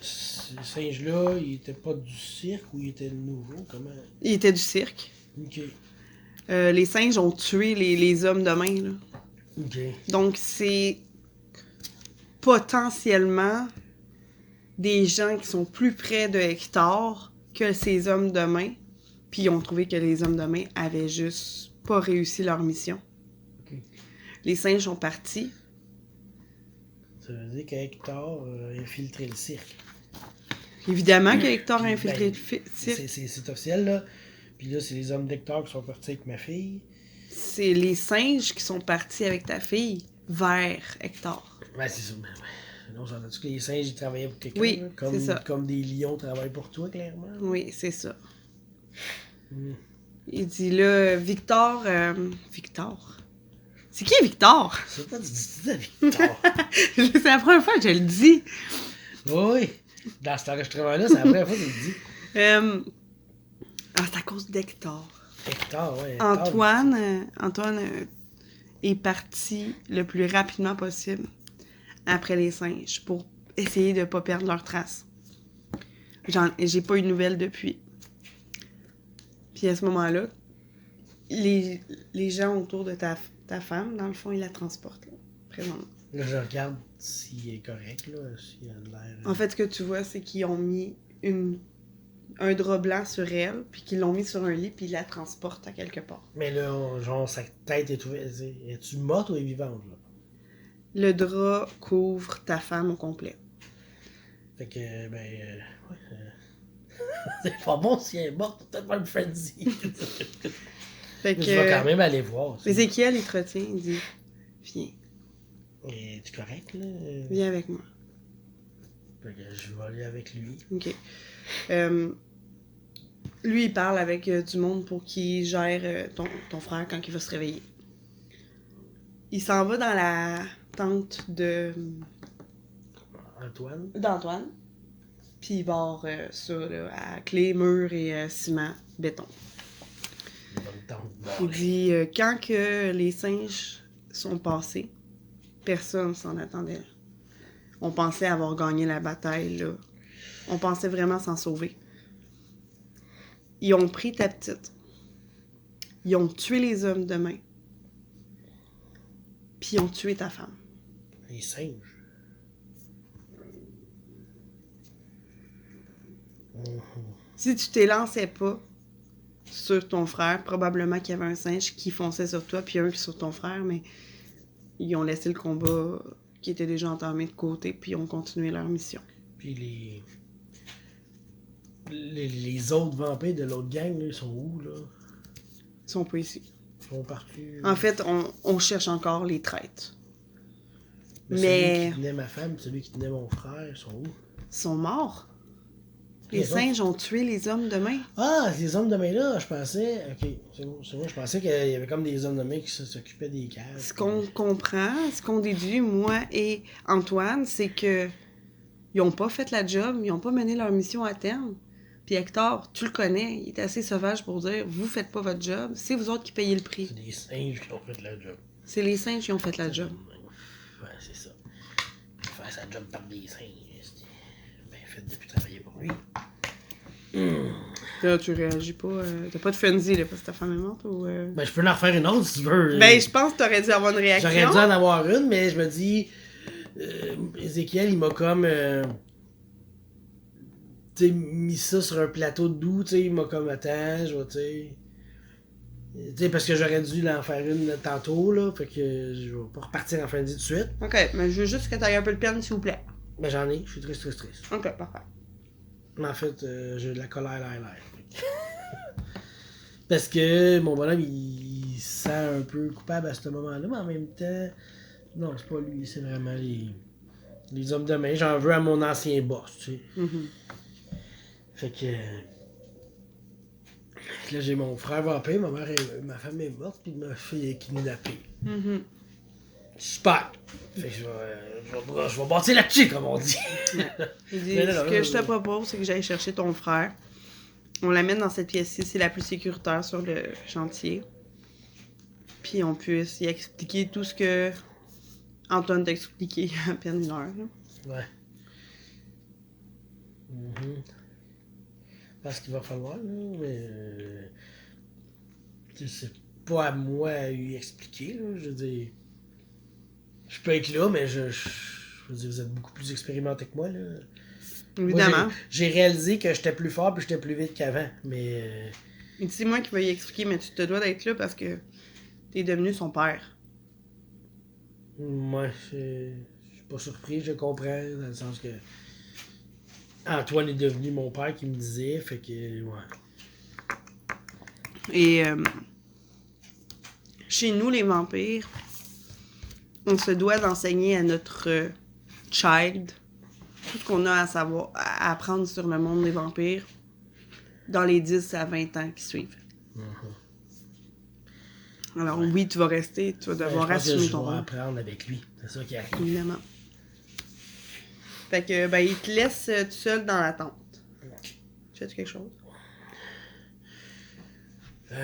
[SPEAKER 1] Ces singes-là, ils étaient pas du cirque ou ils étaient nouveaux? Comment?
[SPEAKER 2] Ils étaient du cirque.
[SPEAKER 1] Ok.
[SPEAKER 2] Les singes ont tué les hommes de main, là.
[SPEAKER 1] Ok.
[SPEAKER 2] Donc, c'est potentiellement des gens qui sont plus près de Hector que ces hommes de main. Puis ils ont trouvé que les hommes de main avaient juste pas réussi leur mission.
[SPEAKER 1] Ok.
[SPEAKER 2] Les singes sont partis.
[SPEAKER 1] Ça veut dire qu'Hector a infiltré le cirque.
[SPEAKER 2] Évidemment que Hector a infiltré
[SPEAKER 1] Ben,
[SPEAKER 2] le cirque.
[SPEAKER 1] c'est officiel, là. Puis là, c'est les hommes d'Hector qui sont partis avec ma fille.
[SPEAKER 2] C'est les singes qui sont partis avec ta fille vers Hector.
[SPEAKER 1] Ouais, c'est ça. Ben, ouais. Non, j'entends que les singes, ils travaillaient pour quelqu'un.
[SPEAKER 2] Oui,
[SPEAKER 1] là,
[SPEAKER 2] c'est ça.
[SPEAKER 1] Comme des lions travaillent pour toi, clairement.
[SPEAKER 2] Oui, c'est ça.
[SPEAKER 1] Mm.
[SPEAKER 2] Il dit là, Victor... Victor? C'est qui Victor?
[SPEAKER 1] C'est pas du de Victor.
[SPEAKER 2] C'est la première fois que je le dis.
[SPEAKER 1] Oui. Dans cet enregistrement-là, c'est la première fois que je le dis.
[SPEAKER 2] C'est à cause d'Hector.
[SPEAKER 1] Hector, ouais.
[SPEAKER 2] Antoine est parti le plus rapidement possible après les singes pour essayer de pas perdre leurs traces. J'ai pas eu de nouvelles depuis. Puis à ce moment-là, les gens autour de ta femme, dans le fond, ils la transportent, là, présentement.
[SPEAKER 1] Là, je regarde s'il est correct, là, s'il a l'air...
[SPEAKER 2] En fait, ce que tu vois, c'est qu'ils ont mis un drap blanc sur elle, puis qu'ils l'ont mis sur un lit, puis ils la transportent à quelque part.
[SPEAKER 1] Mais là, genre, sa tête est ouverte. Es-tu morte ou est vivante, là?
[SPEAKER 2] Le drap couvre ta femme au complet.
[SPEAKER 1] Fait que, ouais. C'est pas bon si elle est morte, peut-être pas une frenzy.
[SPEAKER 2] Fait
[SPEAKER 1] Mais je vais quand
[SPEAKER 2] que.
[SPEAKER 1] même aller voir. tu sais.
[SPEAKER 2] Ézéchiel, il te retient, il dit viens,
[SPEAKER 1] Es-tu correct, là?
[SPEAKER 2] viens avec moi.
[SPEAKER 1] Fait que je vais aller avec lui.
[SPEAKER 2] Ok. Lui, il parle avec du monde pour qu'il gère ton frère quand il va se réveiller. Il s'en va dans la tente d'Antoine. Puis il barre ça là, à clé, mur et ciment, béton.
[SPEAKER 1] Bonne tente
[SPEAKER 2] Il
[SPEAKER 1] barrée.
[SPEAKER 2] dit quand que les singes sont passés, personne s'en attendait. On pensait avoir gagné la bataille, là. On pensait vraiment s'en sauver. Ils ont pris ta petite. Ils ont tué les hommes de main. Puis ils ont tué ta femme.
[SPEAKER 1] Les singes.
[SPEAKER 2] Si tu t'élançais pas sur ton frère, probablement qu'il y avait un singe qui fonçait sur toi, puis un sur ton frère, mais ils ont laissé le combat qui était déjà entamé de côté, puis ils ont continué leur mission.
[SPEAKER 1] Puis les autres vampires de l'autre gang, là, ils sont où, là?
[SPEAKER 2] Ils sont pas ici.
[SPEAKER 1] Ils sont partis.
[SPEAKER 2] En fait, on cherche encore les traîtres.
[SPEAKER 1] Celui qui tenait ma femme, celui qui tenait mon frère, ils sont où?
[SPEAKER 2] Ils sont morts. Les
[SPEAKER 1] Les
[SPEAKER 2] singes ont tué les hommes de main.
[SPEAKER 1] Ah, les hommes de main là, je pensais. Ok, c'est bon. Je pensais qu'il y avait comme des hommes de main qui s'occupaient des caves.
[SPEAKER 2] Ce qu'on comprend, ce qu'on déduit, moi et Antoine, c'est que ils ont pas fait la job, ils ont pas mené leur mission à terme. Puis Hector, tu le connais, il est assez sauvage pour dire vous faites pas votre job, c'est vous autres qui payez le prix.
[SPEAKER 1] C'est des singes qui ont fait la job.
[SPEAKER 2] C'est les singes qui ont fait la job.
[SPEAKER 1] Ouais, c'est ça. Faire sa job par des singes. C'est bien fait depuis travailler pour lui.
[SPEAKER 2] Là, tu réagis pas. T'as pas de frenzy là, parce que ta femme est morte ou.
[SPEAKER 1] Ben, je peux en refaire une autre si tu veux.
[SPEAKER 2] Ben, je pense que t'aurais dû avoir une réaction.
[SPEAKER 1] J'aurais dû en avoir une, mais je me dis. Ézéchiel, il m'a comme. Tu sais, mis ça sur un plateau de doux, tu sais. Il m'a comme. Attends, je vais, tu sais. Tu sais, parce que j'aurais dû en faire une tantôt, là. Fait que je vais pas repartir en fin de vie tout de suite.
[SPEAKER 2] Ok, mais je veux juste que t'ailles un peu de peine, s'il vous plaît.
[SPEAKER 1] Ben, j'en ai, je suis triste.
[SPEAKER 2] Ok, parfait.
[SPEAKER 1] Mais en fait, j'ai de la colère l'air. Parce que mon bonhomme, il se sent un peu coupable à ce moment-là, mais en même temps, non, c'est pas lui, c'est vraiment les hommes de main. J'en veux à mon ancien boss, tu sais.
[SPEAKER 2] Mhm.
[SPEAKER 1] Fait que. Là, j'ai mon frère vampire, ma femme est morte, puis ma fille est kidnappée.
[SPEAKER 2] Mhm.
[SPEAKER 1] Super! Fait que je vais bâtir là-dessus, comme on dit.
[SPEAKER 2] Il dit,
[SPEAKER 1] Mais là,
[SPEAKER 2] ce que je te propose, c'est que j'aille chercher ton frère. On l'amène dans cette pièce-ci, c'est la plus sécuritaire sur le chantier. Puis on puisse y expliquer tout ce que Antoine t'a expliqué il y a à peine une heure. Là.
[SPEAKER 1] Ouais. Parce qu'il va falloir, là, mais. C'est pas à moi à lui expliquer, là. Je veux dire. Je peux être là, mais je veux dire, vous êtes beaucoup plus expérimenté que moi, là.
[SPEAKER 2] Évidemment.
[SPEAKER 1] Moi, j'ai réalisé que j'étais plus fort puis j'étais plus vite qu'avant, mais.
[SPEAKER 2] Il dit, c'est moi qui vais y expliquer, mais tu te dois d'être là parce que t'es devenu son père.
[SPEAKER 1] Moi, je suis pas surpris, je comprends, dans le sens que. Antoine est devenu mon père qui me disait, fait que. Ouais.
[SPEAKER 2] Et chez nous, les vampires, on se doit d'enseigner à notre child tout ce qu'on a à savoir, à apprendre sur le monde des vampires dans les 10 à 20 ans qui suivent. Alors oui, tu vas rester, tu vas devoir
[SPEAKER 1] je pense que
[SPEAKER 2] assumer
[SPEAKER 1] je
[SPEAKER 2] ton
[SPEAKER 1] vais
[SPEAKER 2] rôle.
[SPEAKER 1] apprendre avec lui, c'est ça qui arrive.
[SPEAKER 2] Évidemment. Fait que, ben, il te laisse tout seul dans la tente. Fais-tu quelque chose?
[SPEAKER 1] Je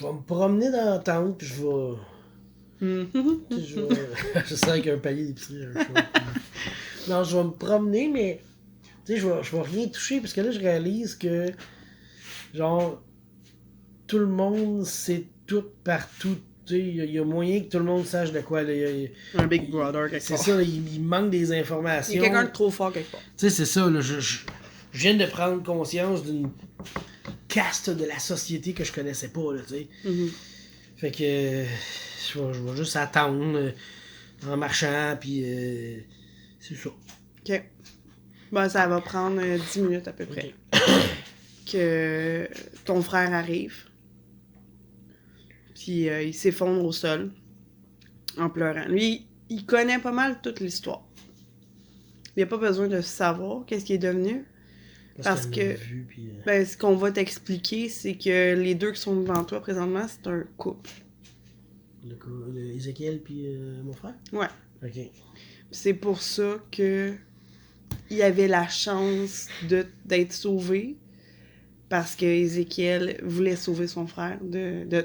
[SPEAKER 1] vais me promener dans la tente, puis je vais. Je sais avec un palier d'épicerie. Non, je vais me promener, mais. Tu sais, je vais rien toucher, parce que là, je réalise que. Genre. Tout le monde sait tout partout. Tu sais, il y a moyen que tout le monde sache de quoi. Là,
[SPEAKER 2] Un Big Brother, quelque
[SPEAKER 1] c'est
[SPEAKER 2] part.
[SPEAKER 1] ça, il manque des informations.
[SPEAKER 2] Il y a quelqu'un de trop fort quelque part.
[SPEAKER 1] Tu sais, c'est ça, là. Je viens de prendre conscience d'une caste de la société que je connaissais pas, là, tu sais. Fait que je vais juste attendre en marchant, puis c'est ça.
[SPEAKER 2] OK. Ben, ça va prendre 10 minutes à peu près.
[SPEAKER 1] Ok.
[SPEAKER 2] Que ton frère arrive. Puis il s'effondre au sol en pleurant. Lui, il connaît pas mal toute l'histoire. Il n'y a pas besoin de savoir qu'est-ce qu'il est devenu. Parce
[SPEAKER 1] qu'elle l'a
[SPEAKER 2] que
[SPEAKER 1] vu, puis,
[SPEAKER 2] ben, ce qu'on va t'expliquer, c'est que les deux qui sont devant toi présentement, c'est un couple.
[SPEAKER 1] Ézéchiel puis mon frère?
[SPEAKER 2] Ouais.
[SPEAKER 1] Ok.
[SPEAKER 2] C'est pour ça que il avait la chance d'être sauvé. Parce que Ézéchiel voulait sauver son frère,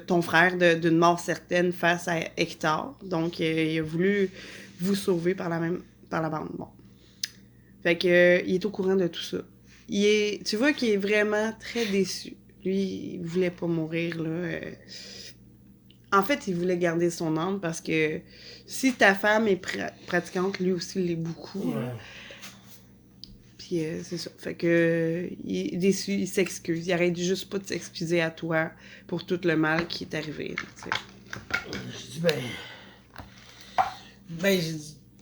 [SPEAKER 2] ton frère, d'une mort certaine face à Hector. Donc, il a voulu vous sauver par la bande. Bon. Fait que, il est au courant de tout ça. Tu vois qu'il est vraiment très déçu. Lui, il voulait pas mourir, là. En fait, il voulait garder son âme parce que si ta femme est pratiquante, lui aussi l'est beaucoup.
[SPEAKER 1] Ouais.
[SPEAKER 2] Puis c'est ça. Fait que il est déçu, il s'excuse. Il arrête juste pas de s'excuser à toi pour tout le mal qui est arrivé.
[SPEAKER 1] Je dis,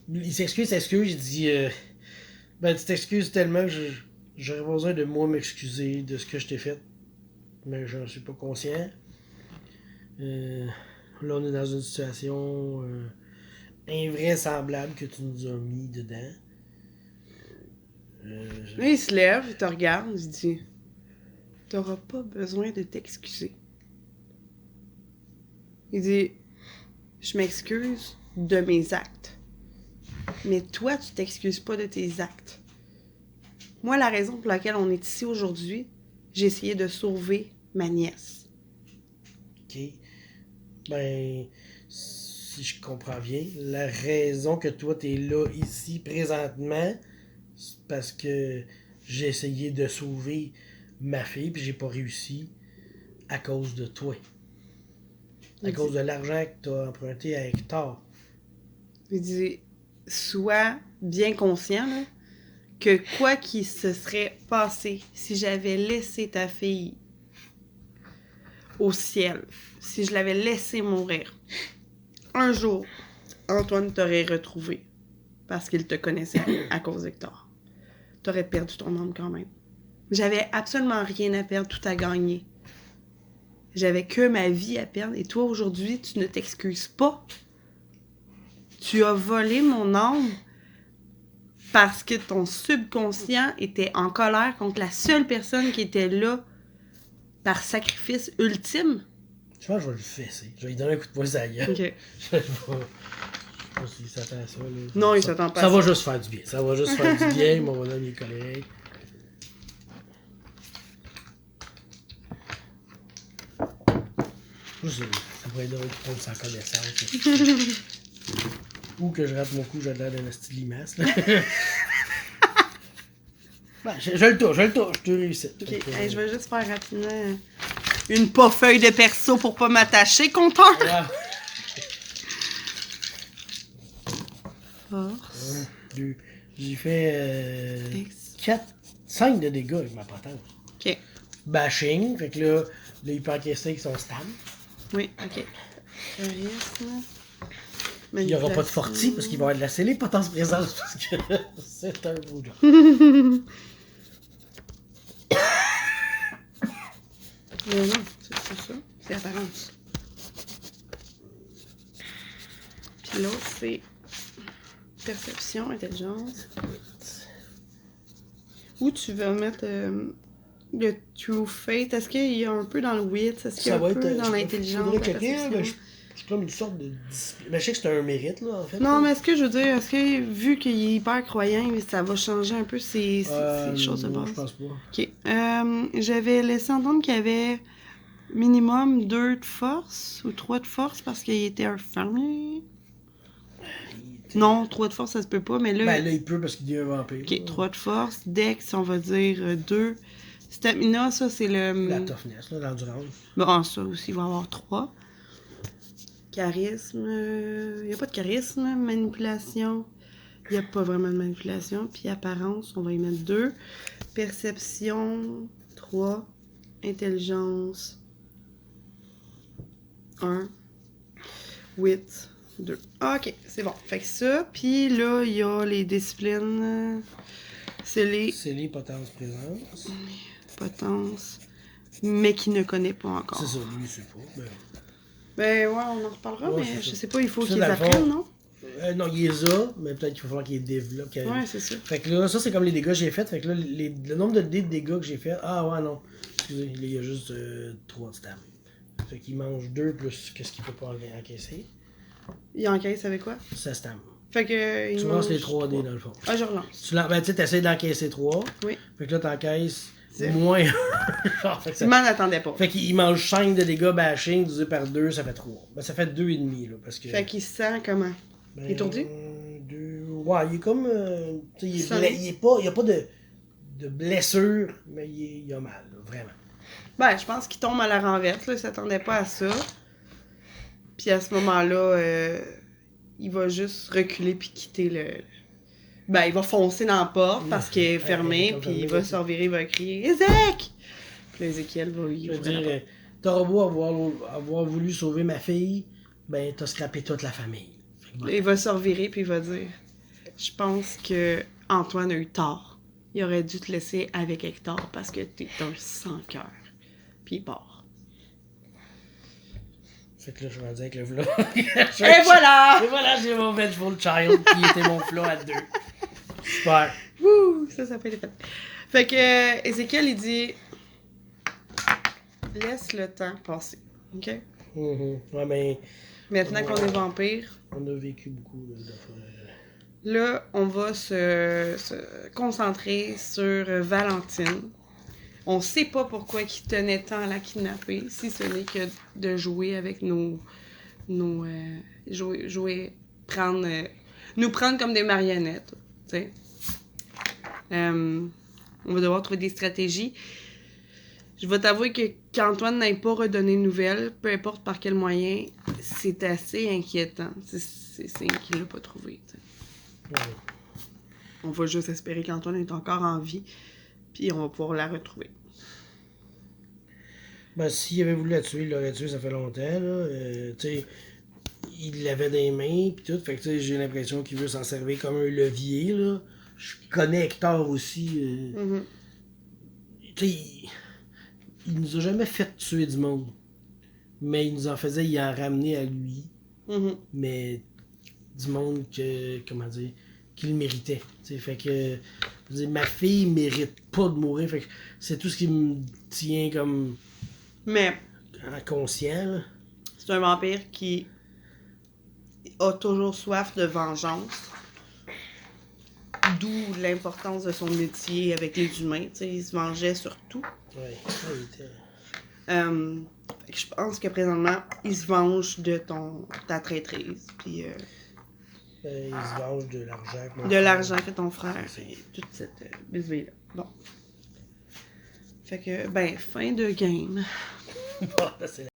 [SPEAKER 1] il s'excuse. J'ai dit, tu t'excuses tellement que j'aurais besoin de moi m'excuser de ce que je t'ai fait. Mais j'en suis pas conscient. Là, on est dans une situation invraisemblable que tu nous as mis dedans.
[SPEAKER 2] Là, il se lève, il te regarde, il se dit t'auras pas besoin de t'excuser. Il dit je m'excuse de mes actes. Mais toi, tu t'excuses pas de tes actes. Moi, la raison pour laquelle on est ici aujourd'hui, j'ai essayé de sauver ma nièce.
[SPEAKER 1] Ok. Ben, si je comprends bien, la raison que toi t'es là ici présentement, c'est parce que j'ai essayé de sauver ma fille puis j'ai pas réussi à cause de toi. À cause de l'argent que t'as emprunté à Hector.
[SPEAKER 2] Il dit sois bien conscient là, que quoi qu'il se serait passé si j'avais laissé ta fille au ciel, si je l'avais laissé mourir, un jour, Antoine t'aurait retrouvé parce qu'il te connaissait à cause d'Hector. T'aurais perdu ton âme quand même. J'avais absolument rien à perdre, tout à gagner. J'avais que ma vie à perdre et toi aujourd'hui, tu ne t'excuses pas. Tu as volé mon âme parce que ton subconscient était en colère contre la seule personne qui était là par sacrifice ultime.
[SPEAKER 1] Je pense que je vais le fesser. Je vais lui donner un coup de poing à la gueule.
[SPEAKER 2] Ok.
[SPEAKER 1] Je sais pas s'il s'attend à ça. Là.
[SPEAKER 2] Non, il s'attend pas
[SPEAKER 1] ça
[SPEAKER 2] à
[SPEAKER 1] va
[SPEAKER 2] ça.
[SPEAKER 1] juste faire du bien. Ça va juste faire du bien. Mon bonhomme, il est collègue. Ça pourrait être drôle de prendre sans connaissance. Ou que je rate mon coup, j'ai l'air d'un asti de limace. Ben, je le touche, je te réussis.
[SPEAKER 2] Ok, hey, je vais juste faire rapidement une pas feuille de perso pour pas m'attacher, compteur.
[SPEAKER 1] Voilà.
[SPEAKER 2] Force.
[SPEAKER 1] J'ai fait
[SPEAKER 2] X.
[SPEAKER 1] 5 de dégâts avec ma patente.
[SPEAKER 2] Ok.
[SPEAKER 1] Bashing, fait que là il peut encaisser avec son stam.
[SPEAKER 2] Oui, ok. Charisme.
[SPEAKER 1] Il n'y aura pas de forti parce qu'il va y avoir de la scellée potence présence parce que c'est un beau job.
[SPEAKER 2] Mais non, c'est ça. C'est apparence. Puis l'autre, c'est perception, intelligence. Où tu vas mettre le True Fate? Est-ce qu'il y a un peu dans le wit? Est-ce qu'il y a un peu dans l'intelligence?
[SPEAKER 1] C'est comme une sorte de discipline. Mais je sais que c'est un mérite, là, en fait.
[SPEAKER 2] Non,
[SPEAKER 1] là.
[SPEAKER 2] mais est-ce que je veux dire, est-ce que vu qu'il est hyper croyant, ça va changer un peu ces choses de
[SPEAKER 1] non,
[SPEAKER 2] base?
[SPEAKER 1] je pense pas.
[SPEAKER 2] Ok. J'avais laissé entendre qu'il y avait minimum 2 de force ou 3 de force parce qu'il était un fermier. Non, 3 de force, ça se peut pas, mais là...
[SPEAKER 1] Ben là, il peut parce qu'il est un vampire.
[SPEAKER 2] Ok, 3 de force. Dex, on va dire 2. Stamina, ça, c'est le...
[SPEAKER 1] La toughness, là, l'endurance.
[SPEAKER 2] Bon, ça aussi, il va y avoir 3. Charisme... Il n'y a pas de charisme. Manipulation... Il n'y a pas vraiment de manipulation. Puis apparence, on va y mettre 2. Perception, 3. Intelligence, 1. Wit, 2. Ok, c'est bon. Fait que ça, puis là, il y a les disciplines. Scellé,
[SPEAKER 1] Scellé, potence, présence.
[SPEAKER 2] potence, mais qui ne connaît pas encore.
[SPEAKER 1] C'est ça, lui, il sait pas.
[SPEAKER 2] Ben ouais, on en reparlera,
[SPEAKER 1] Ouais,
[SPEAKER 2] mais
[SPEAKER 1] c'est
[SPEAKER 2] je
[SPEAKER 1] ça.
[SPEAKER 2] sais pas, il faut
[SPEAKER 1] Ça,
[SPEAKER 2] qu'ils
[SPEAKER 1] dans le fond,
[SPEAKER 2] apprennent, non?
[SPEAKER 1] Non, il les a, mais peut-être qu'il va falloir qu'il les développe.
[SPEAKER 2] Ouais, c'est ça.
[SPEAKER 1] Fait que là, ça, c'est comme les dégâts que j'ai fait. Fait que là, le nombre de dégâts que j'ai fait. Ah ouais, non. Excusez, là, il y a juste 3 de stam. Fait qu'il mange 2 plus qu'est-ce qu'il peut pas encaisser.
[SPEAKER 2] Il encaisse avec quoi?
[SPEAKER 1] Ça stam.
[SPEAKER 2] Fait que.
[SPEAKER 1] Tu lances les 3D dans le fond.
[SPEAKER 2] Ah, je relance.
[SPEAKER 1] Ben, tu sais, t'essaies d'encaisser 3.
[SPEAKER 2] Oui.
[SPEAKER 1] Fait que là, t'encaisses
[SPEAKER 2] C'est-
[SPEAKER 1] moins. Genre, fait que
[SPEAKER 2] Je m'en attendais pas.
[SPEAKER 1] Fait qu'il mange 5 de dégâts bashing divisé par 2, ça fait 3. Ben, ça fait 2,5 là. Parce que.
[SPEAKER 2] Fait qu'il se sent comment?
[SPEAKER 1] Ben,
[SPEAKER 2] étourdi?
[SPEAKER 1] Ouais, il est comme. Tu sais, il est pas. Il y a pas de blessure, mais il a mal, là, vraiment.
[SPEAKER 2] Ben, je pense qu'il tombe à la renverse, là. Il s'attendait pas à ça. Puis à ce moment-là, il va juste reculer puis quitter le. Ben, il va foncer dans la porte parce qu'elle est fermée, puis il va se revirer, il va crier Ézek! Puis là, Ézéchiel va y
[SPEAKER 1] Je veux
[SPEAKER 2] ouvrir la
[SPEAKER 1] dire, t'auras beau avoir voulu sauver ma fille, ben t'as scrappé toute la famille. Fait que bon.
[SPEAKER 2] porte. Il va se revirer puis il va dire Je pense que Antoine a eu tort. Il aurait dû te laisser avec Hector parce que t'es un sans-cœur. Puis il part.
[SPEAKER 1] Fait que là, je vais dire avec le vlog.
[SPEAKER 2] Et voilà!
[SPEAKER 1] Et voilà, j'ai mon Vengeful Child qui était mon flow à 2. Super.
[SPEAKER 2] Wouh! Ça peut être fait. Fait que Ézéchiel, il dit laisse le temps passer. OK?
[SPEAKER 1] Ouais, mais
[SPEAKER 2] Maintenant qu'on est vampire,
[SPEAKER 1] on a vécu beaucoup d'affaires.
[SPEAKER 2] là, on va se concentrer sur Valentine. On sait pas pourquoi il tenait tant à la kidnapper, si ce n'est que de jouer avec nous prendre comme des marionnettes, tu sais. On va devoir trouver des stratégies. Je vais t'avouer que qu'Antoine n'ait pas redonné de nouvelles, peu importe par quel moyen, c'est assez inquiétant. C'est qu'il l'a pas trouvé, tu sais.
[SPEAKER 1] Ouais.
[SPEAKER 2] On va juste espérer qu'Antoine est encore en vie, puis on va pouvoir la retrouver.
[SPEAKER 1] Ben, s'il avait voulu la tuer, il l'aurait tué, ça fait longtemps, là. Tu sais, il l'avait dans les mains, pis tout. Fait que, tu sais, j'ai l'impression qu'il veut s'en servir comme un levier, là. Je connais Hector aussi. Tu sais, il nous a jamais fait tuer du monde. Mais il nous en faisait y en ramener à lui. Mais du monde que, comment dire, qu'il méritait. T'sais, fait que, je veux dire, ma fille mérite pas de mourir. Fait que c'est tout ce qui me tient comme
[SPEAKER 2] Mais
[SPEAKER 1] inconscient. Là.
[SPEAKER 2] c'est un vampire qui a toujours soif de vengeance. D'où l'importance de son métier avec les humains. T'sais, il se vengeait sur tout.
[SPEAKER 1] Ouais, il était...
[SPEAKER 2] Fait que je pense que présentement, il se venge de ta traîtrise. Puis
[SPEAKER 1] il se venge de l'argent.
[SPEAKER 2] de l'argent que ton frère et toute cette bisbille-là. Bon. Fait que, ben, fin de game.
[SPEAKER 1] Bon, c'est